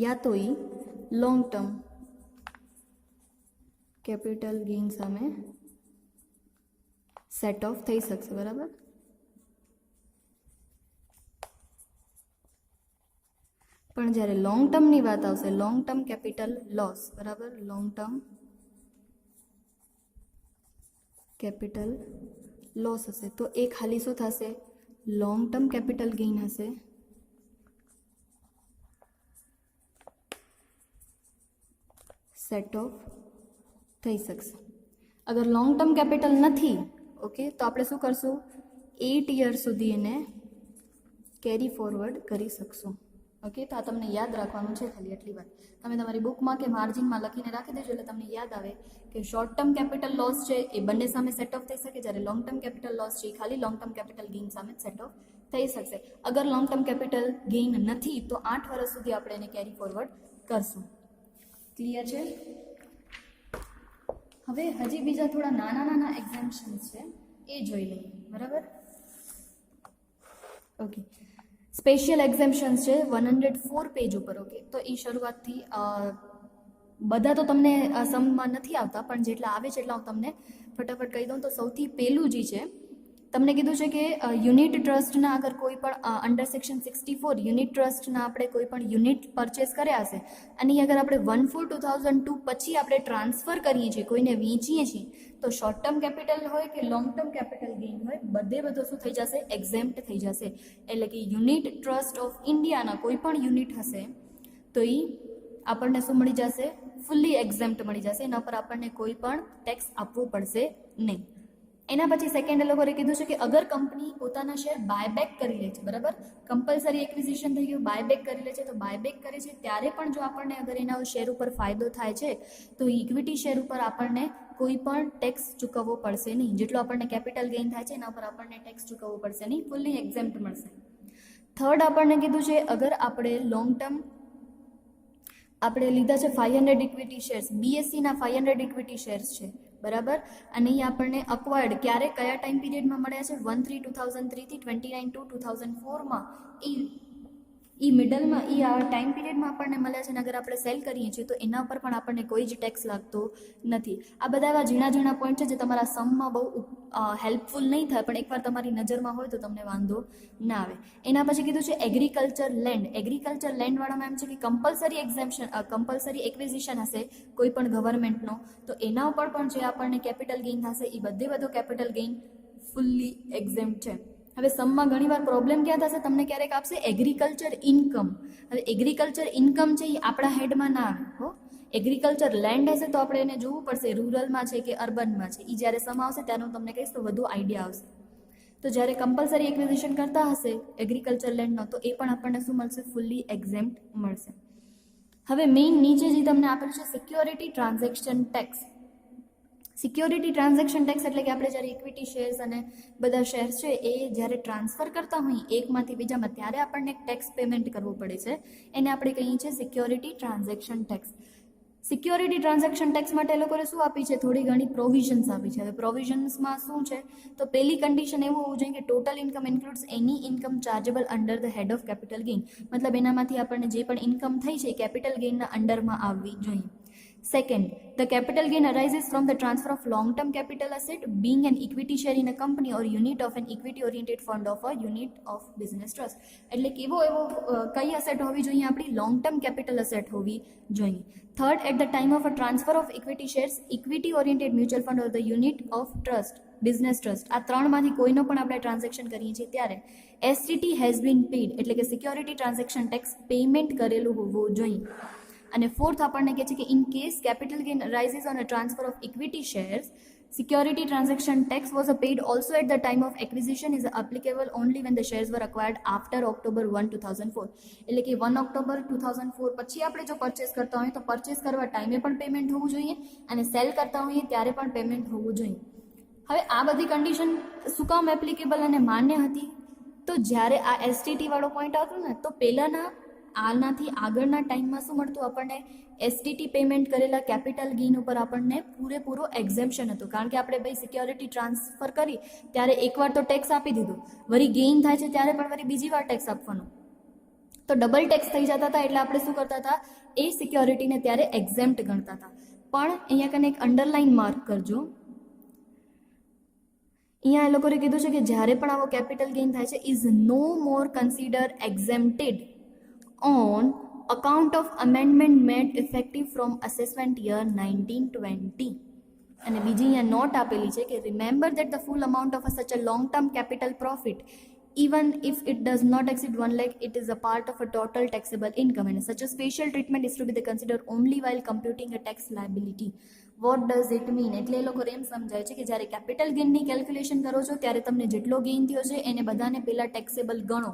યા તો એ લોંગ ટર્મ કેપિટલ ગેઇન સામે સેટ ઓફ થઈ શકશે. બરાબર. પણ જ્યારે લોંગ ટર્મની વાત આવશે, લોંગ ટર્મ કેપિટલ લોસ, બરાબર, લોંગ ટર્મ કેપિટલ લોસ હશે તો એ ખાલી શું થશે, લોંગ ટર્મ કેપિટલ ગેઇન હશે, સેટ ઓફ થઈ શકશે. અગર લોંગ ટર્મ કેપિટલ નથી, ઓકે, તો આપણે શું કરશું, 8 યર સુધી એને કેરી ફોરવર્ડ કરી શકશું. ઓકે, તો આ તમને યાદ રાખવાનું છે, ખાલી એટલી વાત તમે તમારી બુકમાં કે માર્જિનમાં લખીને રાખી દેજો, એટલે તમને યાદ આવે કે શોર્ટ ટર્મ કેપિટલ લોસ છે એ બંને સામે સેટ ઓફ થઈ શકે, જ્યારે લોંગ ટર્મ કેપિટલ લોસ છે એ ખાલી લોંગ ટર્મ કેપિટલ ગેઇન સામે સેટ ઓફ થઈ શકશે. અગર લોંગ ટર્મ કેપિટલ ગેઇન નથી તો 8 વર્ષ સુધી આપણે એને કેરી ફોરવર્ડ કરશું. ક્લિયર છે? હવે હજી બીજા થોડા નાના નાના એક્ઝામ્પશન્સ છે એ જોઈ લઈએ. બરાબર. ઓકે, સ્પેશિયલ એક્ઝેમ્પશન્સ છે 104 પેજ ઉપર. ઓકે, તો એ શરૂઆતથી બધા તો તમને સમમાં નથી આવતા, પણ જેટલા આવે છે એટલા હું તમને ફટાફટ કહી દઉં. તો સૌથી પહેલું જે છે તમને કીધું છે કે યુનિટ ટ્રસ્ટના અગર કોઈ પણ અંડર સેક્શન 64 યુનિટ ટ્રસ્ટના આપણે કોઈ પણ યુનિટ પરચેસ કર્યા હશે અને અગર આપણે 1/4/2002 પછી આપણે ટ્રાન્સફર કરીએ છીએ, કોઈને વેચીએ છીએ, તો શોર્ટ ટર્મ કેપિટલ હોય કે લોંગ ટર્મ કેપિટલ ગેઇન હોય, બધો શું થઈ જશે, એક્ઝેમ્પ્ટ થઈ જશે. એટલે કે યુનિટ ટ્રસ્ટ ઓફ ઇન્ડિયાના કોઈ પણ યુનિટ હશે તો એ આપણને શું મળી જશે, ફુલ્લી એક્ઝેમ્પ્ટ મળી જશે. એના પર આપણને કોઈ પણ ટેક્સ આપવું પડશે નહીં. એના પછી સેકન્ડ એ લોકોએ કીધું છે કે અગર કંપની પોતાના શેર બાયબેક કરી લે છે, બરાબર, કમ્પલસરી એક્વિઝિશન થઈ ગયું, બાયબેક કરી લે છે, તો બાયબેક કરે છે ત્યારે પણ જો આપણને અગર એના શેર ઉપર ફાયદો થાય છે તો ઇક્વિટી શેર ઉપર આપણને કોઈ પણ ટેક્સ ચૂકવવો પડશે નહીં. જેટલો આપણને કેપિટલ ગેઇન થાય છે એના પર આપણને ટેક્સ ચૂકવવો પડશે નહીં, ફુલ્લી એક્ઝેમ્પ્ટ મળશે. થર્ડ આપણને કીધું છે અગર આપણે લોંગ ટર્મ આપણે લીધા છે 500 ઇક્વિટી શેર્સ, બીએસસીના 500 ઇક્વિટી શેર્સ છે, બરાબર, અને એ આપણને અક્વાયર્ડ ક્યારે કયા ટાઈમ પીરિયડમાં મળ્યા છે, 1/3/2003 થી 29/2/2004માં, એ મિડલમાં આ ટાઈમ પીરિયડમાં આપણને મળ્યા છે. અને અગર આપણે સેલ કરીએ છીએ તો એના પર પણ આપણને કોઈ જ ટેક્સ લાગતો નથી. આ બધા એવા ઝીણા પોઈન્ટ છે જે તમારા સમમાં બહુ હેલ્પફુલ નહીં થાય, પણ એકવાર તમારી નજરમાં હોય તો તમને વાંધો ના આવે. એના પછી કીધું છે એગ્રીકલ્ચર લેન્ડ. એગ્રીકલ્ચર લેન્ડવાળામાં એમ છે કે કમ્પલસરી એક્વિઝિશન હશે કોઈ પણ ગવર્મેન્ટનો, તો એના ઉપર પણ જે આપણને કેપિટલ ગેઇન થશે એ બધો કેપિટલ ગેઇન ફુલ્લી એક્ઝેમ્પ્ટ છે. હવે સમમાં ઘણીવાર પ્રોબ્લેમ ક્યાં થશે, તમને ક્યારેક આપશે એગ્રીકલ્ચર ઇન્કમ. હવે એગ્રીકલ્ચર ઇન્કમ છે એ આપણા હેડમાં ના આવે હો. એગ્રીકલ્ચર લેન્ડ હશે તો આપણે એને જોવું પડશે રૂરલમાં છે કે અર્બનમાં છે. એ જ્યારે સમ આવશે ત્યારે હું તમને કહીશ તો વધુ આઈડિયા આવશે. તો જ્યારે કમ્પલસરી એક્વિઝિશન કરતા હશે એગ્રીકલ્ચર લેન્ડનો તો એ પણ આપણને શું મળશે, ફુલ્લી એક્ઝેમ્પ્ટ મળશે. હવે મેઇન નીચે જે તમને આપેલું છે security transaction tax. Security transaction tax એટલે કે આપણે જ્યારે ઇક્વિટી શેર્સ અને બધા શેર્સ છે એ જ્યારે ટ્રાન્સફર કરતા હોઈએ એકમાંથી બીજામાં ત્યારે આપણને ટેક્સ પેમેન્ટ કરવું પડે છે. એને આપણે કહીએ છીએ security transaction tax. Security transaction tax માટે એ લોકોએ શું આપી છે, થોડી ઘણી પ્રોવિઝન્સ આપી છે. હવે પ્રોવિઝન્સમાં શું છે, તો પહેલી કન્ડિશન એવું હોવું જોઈએ કે total income includes any income chargeable under the head of capital gain. મતલબ એનામાંથી આપણને જે પણ ઇન્કમ થઈ છે એ કેપિટલ ગેઇનના અંડરમાં આવવી જોઈએ. Second, the capital gain arises from the transfer of long-term capital asset, being an equity share in a company or unit of an equity-oriented fund of a unit of business trust. એટલે કે એવો કઈ asset હોવી જોઈએ આપણી, long-term capital asset હોવી જોઈએ. Third, at the time of a transfer of equity shares, equity-oriented mutual fund or the unit of trust, business trust, આ ત્રણમાંથી કોઈનો પણ આપણે ટ્રાન્ઝેક્શન કરીએ છીએ ત્યારે એસટીટી હેઝ બીન પેડ એટલે કે સિક્યોરિટી ટ્રાન્ઝેક્શન ટેક્સ પેમેન્ટ કરેલું હોવું જોઈએ. અને ફોર્થ આપણને કહે છે કે in case capital gain arises on a transfer of equity shares, security transaction tax was paid also at the time of acquisition is applicable only when the shares were acquired after October 1, 2004. એટલે કે 1 October 2004 પછી આપણે જો purchase કરતા હોઈએ તો purchase કરવા ટાઈમે પણ પેમેન્ટ હોવું જોઈએ અને સેલ કરતા હોઈએ ત્યારે પણ પેમેન્ટ હોવું જોઈએ. હવે આ બધી કન્ડિશન શું કામ એપ્લિકેબલ અને માન્ય હતી, તો જ્યારે આ એસટીટી વાળો પોઈન્ટ આવતો ને તો પહેલાના આનાથી આગળના ટાઈમમાં શું મળતું આપણને એસટીટી પેમેન્ટ કરેલા કેપિટલ ગેઇન ઉપર આપણને પૂરેપૂરો એક્ઝેમ્પશન હતું, કારણ કે આપણે ભાઈ સિક્યોરિટી ટ્રાન્સફર કરી ત્યારે એકવાર તો ટેક્સ આપી દીધો, વળી ગેઇન થાય છે ત્યારે પણ વળી બીજી વાર ટેક્સ આપવાનો, તો ડબલ ટેક્સ થઈ જતા હતા. એટલે આપણે શું કરતા હતા, એ સિક્યોરિટીને ત્યારે એક્ઝેમ્પ્ટ ગણતા હતા. પણ અહીંયા કને એક અંડરલાઇન માર્ક કરજો, અહીંયા એ લોકોએ કીધું છે કે જ્યારે પણ આવો કેપિટલ ગેઇન થાય છે is no more consider exempted on account of amendment made effective from assessment year 1920. અને બીજી અહીંયા નોટ આપેલી છે કે remember that the full amount of such a long term capital profit even if it does not exceed 1 lakh, it is a part of a total taxable income and such a special treatment is to be considered only while computing a tax liability. What does it mean? એટલે એ લોકો એમ સમજાય છે કે જ્યારે capital ગેઇનની calculation કરો છો ત્યારે તમને જેટલો ગેઇન થયો છે એને બધાને પહેલાં ટેક્સેબલ ગણો,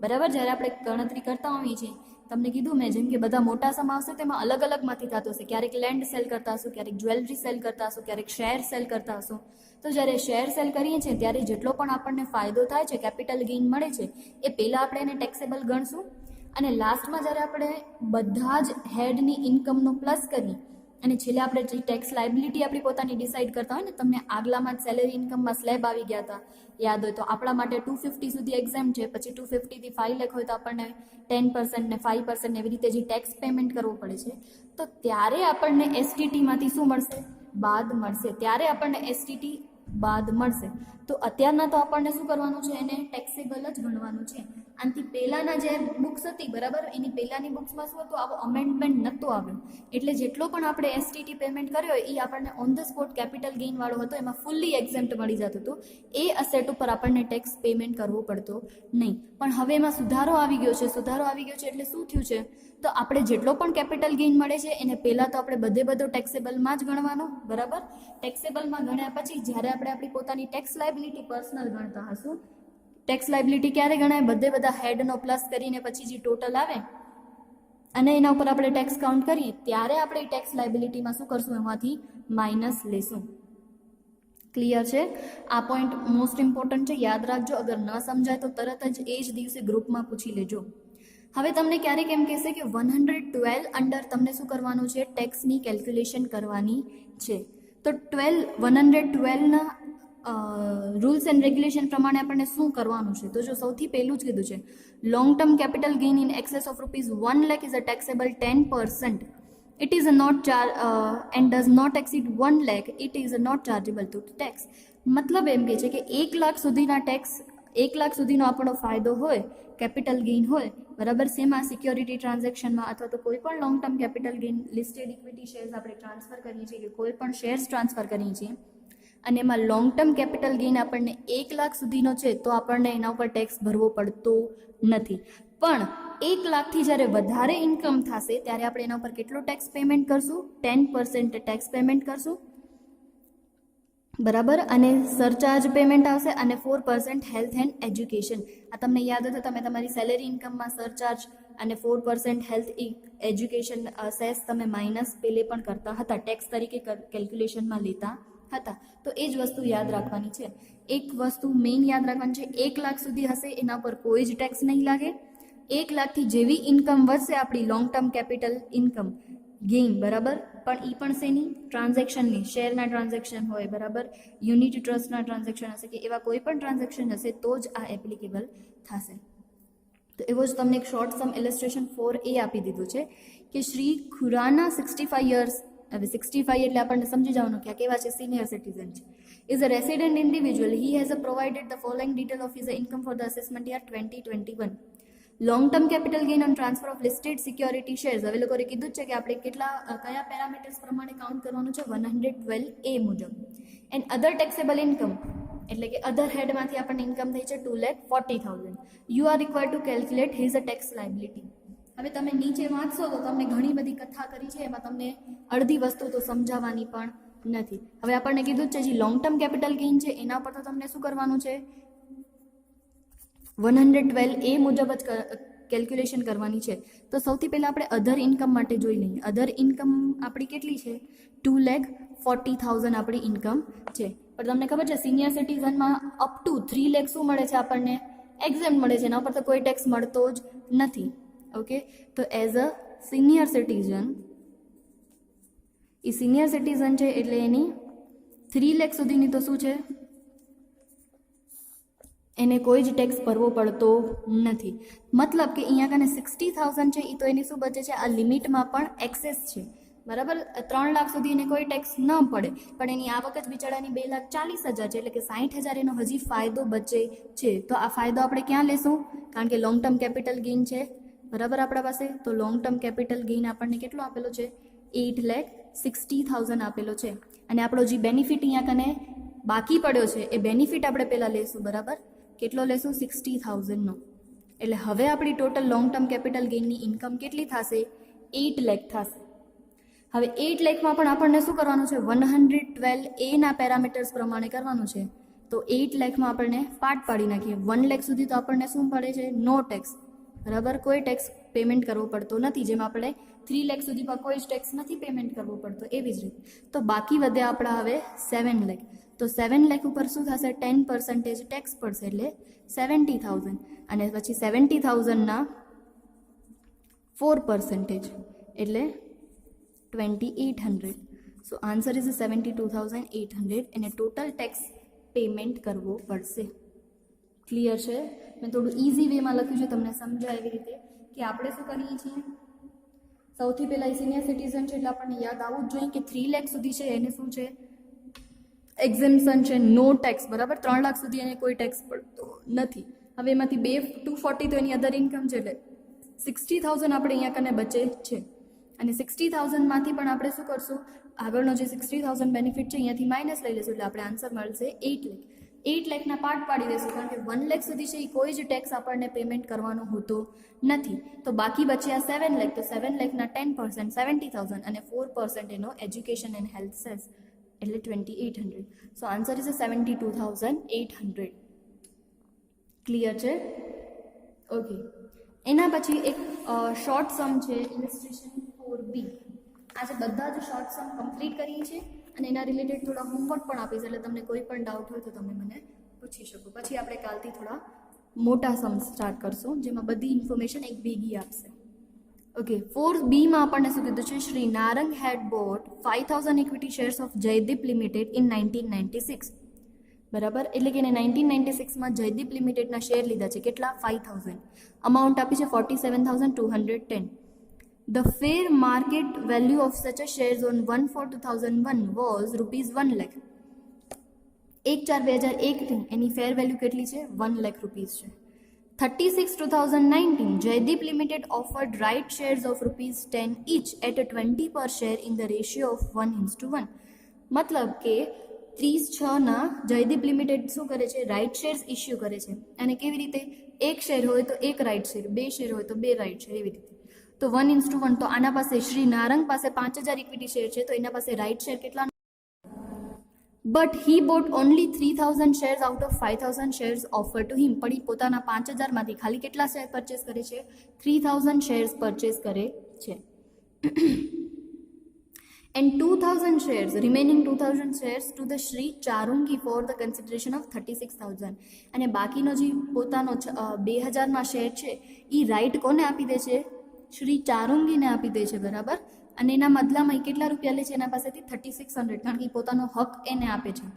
બરાબર. જ્યારે આપણે ગણતરી કરતા હોઈએ છીએ, તમને કીધું મેં જેમ કે બધા મોટા સમ આવશે તેમાં અલગ અલગમાંથી થતો હશે, ક્યારેક લેન્ડ સેલ કરતા હશો, ક્યારેક જ્વેલરી સેલ કરતા હશો, ક્યારેક શેર સેલ કરતા હશો. તો જ્યારે શેર સેલ કરીએ છીએ ત્યારે જેટલો પણ આપણને ફાયદો થાય છે, કેપિટલ ગેઇન મળે છે, એ પહેલાં આપણે એને ટેક્સેબલ ગણશું. અને લાસ્ટમાં જ્યારે આપણે બધા જ હેડની ઇન્કમનો પ્લસ કરીએ અને છેલ્લે આપણે જે ટેક્સ લાયબિલિટી આપણી પોતાની ડિસાઇડ કરતા હોય ને, તમને આગલામાં જ સેલેરી ઇન્કમમાં સ્લેબ આવી ગયા હતા યાદ હોય તો, આપણા માટે 250 સુધી એક્ઝામ છે, પછી 250 થી 5 લાખ હોય તો આપણને 10% ને 5% ને એવી રીતે જે ટેક્સ પેમેન્ટ કરવો પડે છે, તો ત્યારે આપણને એસટીટીમાંથી શું મળશે, બાદ મળશે. ત્યારે આપણને એસટીટી બાદ મળશે. તો અત્યારના તો આપણને શું કરવાનું છે, એને ટેક્સેબલ જ ગણવાનું છે. આનાથી પહેલાંના જે બુક્સ હતી, બરાબર, એની પહેલાંની બુક્સમાં શું હતું, આવો અમેન્ડમેન્ટ નહોતો આવ્યો, એટલે જેટલો પણ આપણે એસટીટી પેમેન્ટ કર્યો એ આપણને on the spot capital gain વાળો હતો, એમાં ફૂલ્લી એક્ઝેમ્પ્ટ મળી જતું હતું. એ અસેટ ઉપર આપણને ટેક્સ પેમેન્ટ કરવો પડતો નહીં. પણ હવે એમાં સુધારો આવી ગયો છે. સુધારો આવી ગયો છે એટલે શું થયું છે, તો આપણે જેટલો પણ કેપિટલ ગેઇન મળે છે એને પહેલાં તો આપણે બધો ટેક્સેબલમાં જ ગણવાનો, બરાબર. ટેક્સેબલમાં ગણ્યા પછી જ્યારે આપણે આપણી પોતાની ટેક્સ લાયબિલિટી પર્સનલ ગણતા હશું, ટેક્સ લાયબિલિટી ક્યારે ગણાય, બધા હેડનો પ્લસ કરીને પછી જે ટોટલ આવે અને એના ઉપર આપણે ટેક્સ કાઉન્ટ કરીએ ત્યારે આપણે ટેક્સ લાયબિલિટીમાં શું કરશું, એમાંથી માઇનસ લેશું. ક્લિયર છે? આ પોઈન્ટ મોસ્ટ ઇમ્પોર્ટન્ટ છે, યાદ રાખજો. અગર ન સમજાય તો તરત જ એ જ દિવસે ગ્રુપમાં પૂછી લેજો. હવે તમને ક્યારેક એમ કહેશે કે 112 અંડર તમને શું કરવાનું છે, ટેક્સની કેલ્ક્યુલેશન કરવાની છે. તો 112ના રૂલ્સ એન્ડ રેગ્યુલેશન પ્રમાણે આપણને શું કરવાનું છે, તો જો સૌથી પહેલું જ કીધું છે, long term capital gain in access of ₹1 lakh is a taxable 10%. It is not and does not exceed 1 lakh, it is not chargeable to tax. મતલબ એમ કે છે કે 1 લાખ સુધીના ટેક્સ, 1 લાખ સુધીનો આપણો ફાયદો હોય, કેપિટલ ગેઇન હોય, બરાબર, શેમાં, સિક્યોરિટી ટ્રાન્ઝેક્શનમાં અથવા તો કોઈ પણ long term capital gain listed equity shares આપણે ટ્રાન્સફર કરીએ છીએ કે કોઈ પણ શેર્સ ટ્રાન્સફર કરીએ છીએ અને એમાં લોંગ ટર્મ કેપિટલ ગેઇન આપણને 1 લાખ સુધીનો છે તો આપણને એના ઉપર ટેક્સ ભરવો પડતો નથી. પણ 1 લાખથી જ્યારે વધારે ઇન્કમ થશે ત્યારે આપણે એના ઉપર કેટલો ટેક્સ પેમેન્ટ કરશું, 10% ટેક્સ પેમેન્ટ કરશું, બરાબર. અને સરચાર્જ પેમેન્ટ આવશે અને 4% હેલ્થ એન્ડ એજ્યુકેશન. આ તમને યાદ હતો, તમે તમારી સેલેરી ઇન્કમમાં સરચાર્જ અને 4% હેલ્થ એજ્યુકેશન સેસ તમે માઇનસ પેલે પણ કરતા હતા, ટેક્સ તરીકે કેલ્ક્યુલેશનમાં લેતા હતા. તો એ જ વસ્તુ યાદ રાખવાની છે. એક વસ્તુ મેઇન યાદ રાખવાની છે, 1 લાખ સુધી હશે એના પર કોઈ જ ટેક્સ નહીં લાગે. 1 લાખથી જેવી ઇન્કમ વધશે આપણી long term capital income gain, બરાબર, પણ એ પણ શેની, ટ્રાન્ઝેક્શનની, શેરના ટ્રાન્ઝેક્શન હોય, બરાબર, યુનિટ ટ્રસ્ટના ટ્રાન્ઝેક્શન હશે કે એવા કોઈ પણ ટ્રાન્ઝેક્શન હશે તો જ આ એપ્લિકેબલ થશે. તો એવો જ તમને એક શોર્ટ સમ ઇલસ્ટ્રેશન 4a આપી દીધું છે કે શ્રી ખુરાના 65 યર્સ, હવે 65 એટલે આપણને સમજી જવાનું કે આ કેવા છે, સિનિયર સિટીઝન છે, is a resident individual, he has a provided the following detail of his income for the assessment year 2021. Long term capital gain on transfer of listed security shares. હવે લોકોએ કીધું છે કે આપણે કયા પેરામીટર્સ પ્રમાણે count કરવાનું છે, 112A મુજબ. એન્ડ અધર ટેક્સેબલ ઇન્કમ એટલે કે અધર હેડમાંથી આપણને ઇન્કમ થઈ છે 2,40,000. You are required to calculate his a tax liability. હવે તમે નીચે વાંચશો તો તમને ઘણી બધી કથા કરી છે, એમાં તમને અડધી વસ્તુ તો સમજાવવાની પણ નથી. હવે આપણને કીધું જ છે જે લોંગ ટર્મ કેપિટલ ગેઇન છે એના પર તો તમને શું કરવાનું છે, 112A મુજબ જ કેલ્ક્યુલેશન કરવાની છે. તો સૌથી પહેલાં આપણે અધર ઇન્કમ માટે જોઈ લઈએ. અધર ઇન્કમ આપણી કેટલી છે, 2,40,000 આપણી ઇન્કમ છે. પણ તમને ખબર છે સિનિયર સિટીઝનમાં અપ ટુ 3 લાખ શું મળે છે આપણને, એક્ઝેમ્પ મળે છે, એના ઉપર તો કોઈ ટેક્સ મળતો જ નથી. ઓકે, તો as a senior citizen, A senior citizen છે એટલે એની 3 લાખ સુધીની તો શું છે, એને કોઈ જ ટેક્સ ભરવો પડતો નથી. મતલબ કે અહીંયા કને 60,000 છે એ તો એની શું બચે છે, આ લિમિટમાં પણ એક્સેસ છે, બરાબર. 3 લાખ સુધી એને કોઈ ટેક્સ ન પડે, પણ એની આવક જ બિચારાની 2,40,000 છે, એટલે કે 60,000 એનો હજી ફાયદો બચે છે. તો આ ફાયદો આપણે ક્યાં લેશું, કારણ કે લોંગ ટર્મ કેપિટલ ગેઇન છે, બરાબર આપણા પાસે. તો લોંગ ટર્મ કેપિટલ ગેઇન આપણને કેટલો આપેલો છે, 8,60,000 આપેલો છે. અને આપણો જે બેનિફિટ અહીંયા કને બાકી પડ્યો છે એ બેનિફિટ આપણે પહેલાં લેશું, બરાબર. કેટલો લેશું, 60,000નો. એટલે હવે આપણી ટોટલ લોંગ ટર્મ કેપિટલ ગેઇનની ઇન્કમ કેટલી થશે, 8 લાખ થશે. હવે 8 લાખમાં પણ આપણને શું કરવાનું છે, 112A ના પેરામીટર્સ પ્રમાણે કરવાનું છે. તો 8 લાખમાં આપણને પાર્ટ પાડી નાખીએ. 1 લાખ સુધી તો આપણને શું પડે છે, નો ટેક્સ, બરાબર. કોઈ ટેક્સ પેમેન્ટ કરવો પડતો નથી, જેમ આપણે 3 લાખ સુધીમાં કોઈ જ ટેક્સ નથી પેમેન્ટ કરવો પડતો, એવી જ રીતે. તો બાકી વધે આપણા હવે 7 લાખ. તો 7 લાખ ઉપર શું થશે, 10% ટેક્સ પડશે, એટલે 70,000. અને પછી 70,000ના 4% એટલે 2,800. સો આન્સર ઇઝ 72,800. એને ટોટલ ટેક્સ પેમેન્ટ કરવો પડશે. ક્લિયર છે? મેં થોડું ઇઝી વેમાં લખ્યું છે, તમને સમજાય એવી રીતે કે આપણે શું કરીએ છીએ. સૌથી પહેલાં એ સિનિયર સિટીઝન છે એટલે આપણને યાદ આવવું જ જોઈએ કે 3 લાખ સુધી છે એને શું છે, એક્ઝેમ્પશન છે, નો ટેક્સ, બરાબર. 3 લાખ સુધી એને કોઈ ટેક્સ પડતો નથી. હવે એમાંથી 240 તો એની અધર ઇન્કમ છે, એટલે 60,000 આપણે અહીંયા કને બચે છે. અને 60,000માંથી પણ આપણે શું કરશું, આગળનો જે 60,000 બેનિફિટ છે અહીંયાથી માઇનસ લઈ લઈશું, એટલે આપણે આન્સર મળશે 8 લાખ. 8 લાખના પાર્ટ પાડી દઈશું, કારણ કે 1 લાખ સુધી છે એ કોઈ જ ટેક્સ આપણને પેમેન્ટ કરવાનો હોતો નથી. તો બાકી બચ્યા 7 લાખ. તો 7 લાખના 10% 70,000 અને 4% એનો એજ્યુકેશન એન્ડ હેલ્થ સેસ, એટલે 2,800. સો આન્સર ઇઝ 72,800. ક્લિયર છે? ઓકે. એના પછી એક શોર્ટ સમ છે, ઇલિસ્ટ્રેશન 4B. આજે બધા જ શોર્ટ સમ કમ્પ્લીટ કરીએ છીએ અને એના રિલેટેડ થોડા હોમવર્ક પણ આપીશ, એટલે તમને કોઈ પણ ડાઉટ હોય તો તમે મને પૂછી શકો. પછી આપણે કાલથી થોડા મોટા સમ સ્ટાર્ટ કરશું, જેમાં બધી ઇન્ફોર્મેશન એક ભેગી આપશે. ઓકે. 4Bમાં આપણને શું કીધું છે, Shri Narang had bought 5,000 equity shares of Jaydeep limited in 1996. બરાબર. એટલે કે એને 1996માં જયદીપ લિમિટેડના શેર લીધા છે, કેટલા, 5,000. અમાઉન્ટ આપી છે 47,210. The fair market value of such a shares on 1/4/2001 was ₹1 lakh. 1/4/2001 any fair value કેટલી છે, 1 લાખ રૂપીસ છે. 36/2019 Jaideep Limited offered right shares of ₹10 each at a 20 per share in the ratio of 1:1. મતલબ કે 30/6 Jaydeep limited શું કરે છે, right shares issue કરે છે. અને કેવી રીતે, એક શેર હોય તો એક રાઇટ શેર, 2 શેર હોય તો 2 રાઇટ શેર, એવી રીતે. તો 1:1. તો આના પાસે શ્રી નારંગ પાસે 5,000 ઇક્વિટી શેર છે, તો એના પાસે રાઇટ શેર કેટલા, but he bought only 3,000 shares out of 5,000 shares offer to him. પણ એ પોતાના 5,000માંથી ખાલી કેટલા શેર પરચેસ કરે છે, 3,000 શેર્સ પરચેસ કરે છે. And 2,000 shares, remaining 2,000 shares to the Shri Charungi for the consideration of 36,000. અને બાકીનો જે પોતાનો 2,000માં શેર છે એ રાઇટ કોને આપી દે છે, શ્રી ચારુંગીને આપી દે છે, બરાબર. અને એના બદલામાં કેટલા રૂપિયા લે છે એના પાસેથી, 3,600, કારણ કે પોતાનો હક એને આપે છે.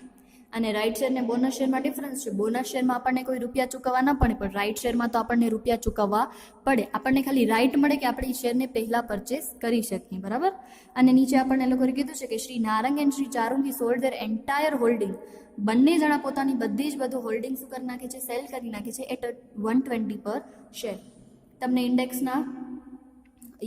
અને રાઇટ શેર ને બોનસ શેરમાં ડિફરન્સ છે. બોનસ શેરમાં આપણને કોઈ રૂપિયા ચૂકવવા ના પડે, પણ રાઇટ શેરમાં તો આપણને રૂપિયા ચૂકવવા પડે. આપણને ખાલી રાઇટ મળે કે આપણે એ શેરને પહેલાં પરચેસ કરી શકીએ, બરાબર. અને નીચે આપણને લોકોએ કીધું છે કે Shri Narang and Shri Charungi sold their entire holding. બંને જણા પોતાની બધી જ બધું હોલ્ડિંગ શું કરી નાખે છે, સેલ કરી નાખે છે એટ 120 પર શેર. તમને ઇન્ડેક્સના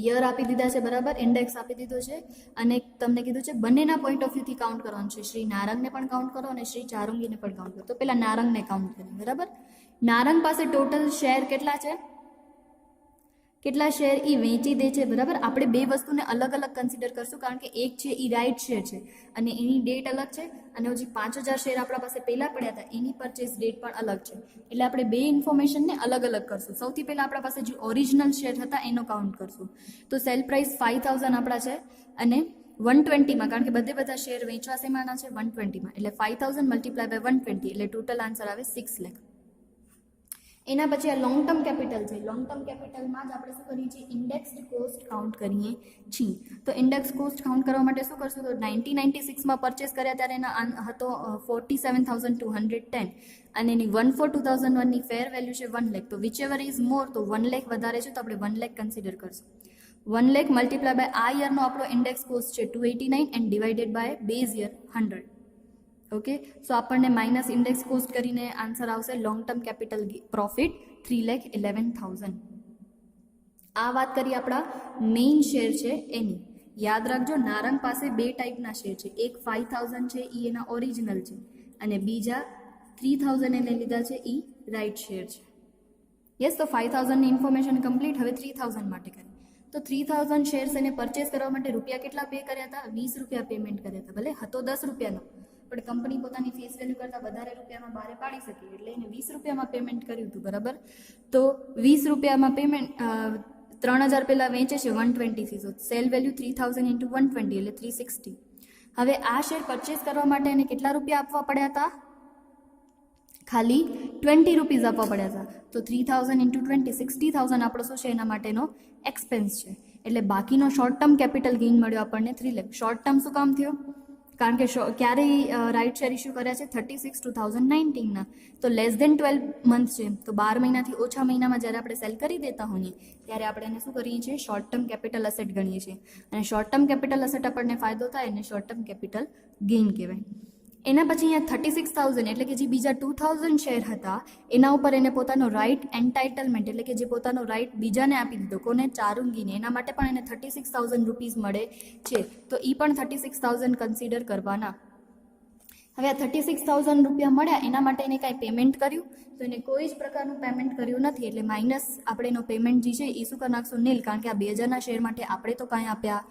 યર આપી દીધા છે, બરાબર, ઇન્ડેક્સ આપી દીધો છે. અને તમને કીધું છે બંનેના પોઈન્ટ ઓફ વ્યૂથી કાઉન્ટ કરવાનું છે. શ્રી નારંગને પણ કાઉન્ટ કરો અને શ્રી ચારુંગીને પણ કાઉન્ટ કરો. તો પહેલાં નારંગને કાઉન્ટ કરીએ, બરાબર. નારંગ પાસે ટોટલ શેર કેટલા છે, કેટલા શેર એ વેચી દે છે, બરાબર. આપણે બે વસ્તુને અલગ અલગ કન્સિડર કરશું, કારણ કે એક છે એ રાઇટ શેર છે અને એની ડેટ અલગ છે, અને હજી 5,000 શેર આપણા પાસે પહેલાં પડ્યા હતા એની પરચેસ ડેટ પણ અલગ છે. એટલે આપણે બે ઇન્ફોર્મેશનને અલગ અલગ કરશું. સૌથી પહેલાં આપણા પાસે જે ઓરિજિનલ શેર હતા એનો કાઉન્ટ કરશું. તો સેલ પ્રાઇસ 5,000 આપણા છે અને 120માં, કારણ કે બધા શેર વેચવા શેમાંના છે, 120માં. એટલે 5,000 × 120 એટલે ટોટલ આન્સર આવે 6 લાખ. એના પછી આ લોંગ ટર્મ કેપિટલ છે. લોંગ ટર્મ કેપિટલમાં જ આપણે શું કરીએ છીએ, ઇન્ડેક્સ્ડ કોસ્ટ કાઉન્ટ કરીએ છીએ. તો ઇન્ડેક્સ કોસ્ટ કાઉન્ટ કરવા માટે શું કરશું, તો 1996માં પરચેસ કર્યા ત્યારે એના હતો 47,210 અને એની 1/4/2001ની ફેર વેલ્યુ છે 1 લાખ. તો વિચ એવર ઇઝ મોર, તો 1 લાખ વધારે છે તો આપણે 1 લાખ કન્સિડર કરશું. 1 લાખ મલ્ટીપ્લાય બાય આ યરનો આપણો ઇન્ડેક્સ કોસ્ટ છે 289 and divided by base year 100. Okay, so આપણને માઇનસ ઇન્ડેક્સ કોસ્ટ કરીને આન્સર આવશે લોંગ ટર્મ કેપિટલ પ્રોફિટ 3,11,000. આ વાત કરી આપણા મેઇન શેર છે એની. યાદ રાખજો, નારંગ પાસે બે ટાઈપના શેર છે. એક 5,000 છે, એ એના ઓરિજિનલ છે, અને બીજા 3,000 એને લીધા છે, એ રાઇટ શેર છે. યસ, તો 5,000ની ઇન્ફોર્મેશન કમ્પ્લીટ. હવે 3,000 માટે કરી. તો 3,000 શેર્સ એને પરચેસ કરવા માટે રૂપિયા કેટલા પે કર્યા હતા, 20 રૂપિયા પેમેન્ટ કર્યા હતા. ભલે હતો 10 રૂપિયાનો, પણ કંપની પોતાની ફેસ વેલ્યુ કરતાં વધારે રૂપિયામાં બહાર પાડી શકી, એટલે એને 20 રૂપિયામાં પેમેન્ટ કર્યું હતું, બરાબર. તો 20 રૂપિયામાં પેમેન્ટ 3,000 પહેલાં વેચે છે 120થી, તો સેલ વેલ્યુ 3,000 ઇન્ટુ 120 એટલે 360. હવે આ શેર પરચેસ કરવા માટે એને કેટલા રૂપિયા આપવા પડ્યા હતા, ખાલી 20 રૂપીઝ આપવા પડ્યા હતા. તો 3,000 ઇન્ટુ 20 60,000 આપણો શું છે એના માટેનો એક્સપેન્સ છે. એટલે બાકીનો શોર્ટ ટર્મ કેપિટલ ગેઇન મળ્યો આપણને 3 લાખ. શોર્ટ ટર્મ શું કામ થયો, કારણ કે ક્યારેય રાઇટ શેર ઇસ્યુ કર્યા છે 36/2019ના, તો લેસ દેન 12 મંથ છે. તો 12 મહિનાથી ઓછા મહિનામાં જ્યારે આપણે સેલ કરી દેતા હોઈએ ત્યારે આપણે એને શું કરીએ છીએ, શોર્ટ ટર્મ કેપિટલ અસેટ ગણીએ છીએ. અને શોર્ટ ટર્મ કેપિટલ અસેટ આપણને ફાયદો થાય અને શોર્ટ ટર્મ કેપિટલ ગેઇન કહેવાય. એના પછી અહીંયા 36,000 એટલે કે જે બીજા 2,000 શેર હતા એના ઉપર એને પોતાનો રાઇટ એન્ટાઇટલમેન્ટ એટલે કે જે પોતાનો રાઇટ બીજાને આપી દીધો, કોને, ચારુંગીને. એના માટે પણ એને 36,000 રૂપીઝ મળે છે. તો એ પણ 36,000 કન્સિડર કરવાના. હવે આ 36,000 રૂપિયા મળ્યા એના માટે એને કાંઈ પેમેન્ટ કર્યું, તો એને કોઈ જ પ્રકારનું પેમેન્ટ કર્યું નથી. એટલે માઇનસ આપણે એનો પેમેન્ટ જે છે એ શું કરી નાખશું, નીલ, કારણ કે આ 2,000ના શેર માટે આપણે તો કાંઈ આપ્યા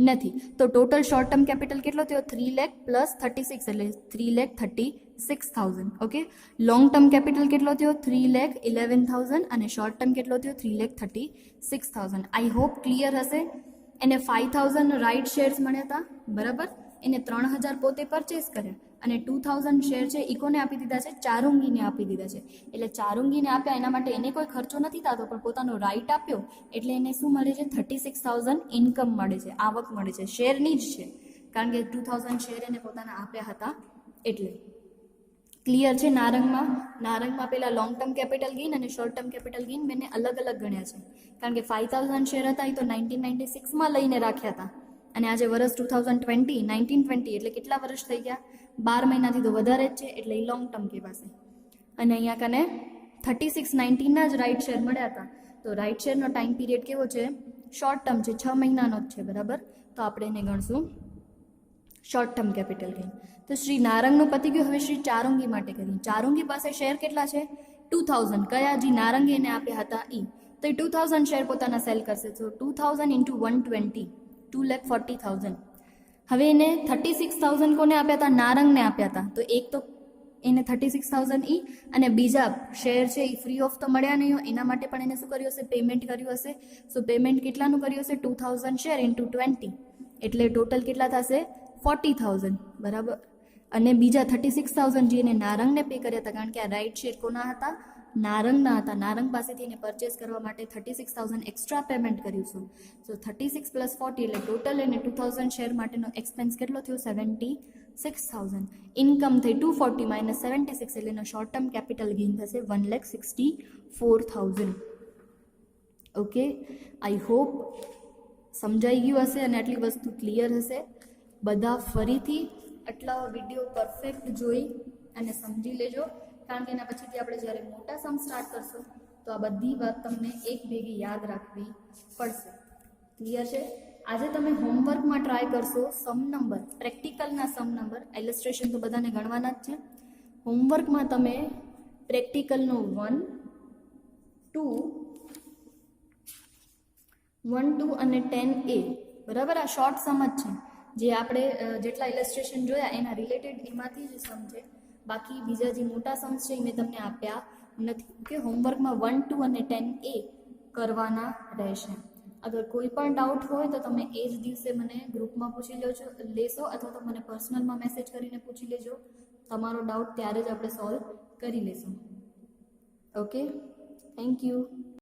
નથી. તો ટોટલ શોર્ટ ટર્મ કેપિટલ કેટલો થયો, 3 લાખ પ્લસ 36 એટલે 3,36,000. ઓકે, લોંગ ટર્મ કેપિટલ કેટલો થયો, 3,11,000 અને શોર્ટ ટર્મ કેટલો થયો, 3,36,000. આઈ હોપ ક્લિયર હશે. એને 5,000 રાઇટ શેર્સ મળ્યા હતા, બરાબર. એને 3,000 પોતે પરચેસ કર્યા અને 2,000 શેર છે એ કોને આપી દીધા છે, ચારુંગીને આપી દીધા છે. એટલે ચારુંગીને આપ્યા એના માટે એને કોઈ ખર્ચો નથી થતો, પણ પોતાનો રાઇટ આપ્યો એટલે એને શું મળે છે, 36,000 ઇન્કમ મળે છે, આવક મળે છે, શેરની જ છે, કારણ કે 2,000 શેર એને પોતાના આપ્યા હતા. એટલે ક્લિયર છે. નારંગમાં પેલા લોંગ ટર્મ કેપિટલ ગેઇન અને શોર્ટ ટર્મ કેપિટલ ગેઇન બંને અલગ અલગ ગણ્યા છે, કારણ કે 5,000 શેર હતા એ તો 1996માં લઈને રાખ્યા હતા, અને આજે વર્ષ 1920 એટલે કેટલા વર્ષ થઈ ગયા, 12 મહિનાથી તો વધારે જ છે, એટલે એ લોંગ ટર્મ કહેવાશે. અને અહીંયા કને 36/19ના જ રાઇટ શેર મળ્યા હતા. તો રાઇટ શેરનો ટાઈમ પીરિયડ કેવો છે, શોર્ટ ટર્મ છે, 6 મહિનાનો જ છે, બરાબર. તો આપણે એને ગણશું શોર્ટ ટર્મ કેપિટલ ગેઇન. તો શ્રી નારંગનું પતી ગયું. હવે શ્રી ચારુંગી માટે કરીએ. ચારુંગી પાસે શેર કેટલા છે, 2,000. કયા, જે નારંગી એને આપ્યા હતા એ. તો એ 2,000 શેર પોતાના સેલ કરશે. તો 2,000 ઇન્ટુ 120 2,40,000. હવે એને 36,000 કોને આપ્યા હતા, નારંગને આપ્યા હતા. તો એક તો એને 36,000 ઈ, અને બીજા શેર છે એ ફ્રી ઓફ તો મળ્યા નહીં હોય, એના માટે પણ એને શું કર્યું હશે, પેમેન્ટ કર્યું હશે. સો પેમેન્ટ કેટલાનું કર્યું હશે, 2,000 શેર ઇન્ટુ 20 એટલે ટોટલ કેટલા થશે, 40,000, બરાબર. અને બીજા 36,000 જે એને નારંગને પે કર્યા હતા, કારણ કે આ રાઇટ શેર કોના હતા, નારંગના હતા. નારંગ પાસેથી એને પરચેસ કરવા માટે 36,000 એક્સ્ટ્રા પેમેન્ટ કર્યું છે. સો 36 + 40 એટલે ટોટલ એને 2,000 શેર માટેનો એક્સપેન્સ કેટલો થયો, 76,000. ઇન્કમ થઈ 240 - 76 એટલે એનો શોર્ટ ટર્મ કેપિટલ ગેઇન થશે 1,64,000. ઓકે, આઈ હોપ સમજાઈ ગયું હશે અને આટલી વસ્તુ ક્લિયર હશે. બધા ફરીથી આટલા વિડીયો પરફેક્ટ જોઈ અને સમજી લેજો, કારણ કે એના પછીથી આપણે જ્યારે મોટા સમ સ્ટાર્ટ કરશું તો આ બધી વાત તમને એક ભેગી યાદ રાખવી પડશે. ક્લિયર છે. આજે તમે હોમવર્કમાં ટ્રાય કરશો સમ નંબર, પ્રેક્ટિકલના સમ નંબર. ઇલસ્ટ્રેશન તો બધાને ગણવાના જ છે. હોમવર્કમાં તમે પ્રેક્ટિકલનો 1, 2 અને 10A, બરાબર. આ શોર્ટ સમ જ છે, જે આપણે જેટલા ઇલસ્ટ્રેશન જોયા એના રિલેટેડ એમાંથી જ સમ છે. બાકી બીજા જે મોટા સમ્સ છે એ મેં તમને આપ્યા નથી. ઓકે, હોમવર્કમાં 1, 2 અને 10A કરવાના રહેશે. અગર કોઈ પણ ડાઉટ હોય તો તમે એ જ દિવસે મને ગ્રુપમાં પૂછી લેશો અથવા તો મને પર્સનલમાં મેસેજ કરીને પૂછી લેજો. તમારો ડાઉટ ત્યારે જ આપણે સોલ્વ કરી લેશું. ઓકે. Thank you.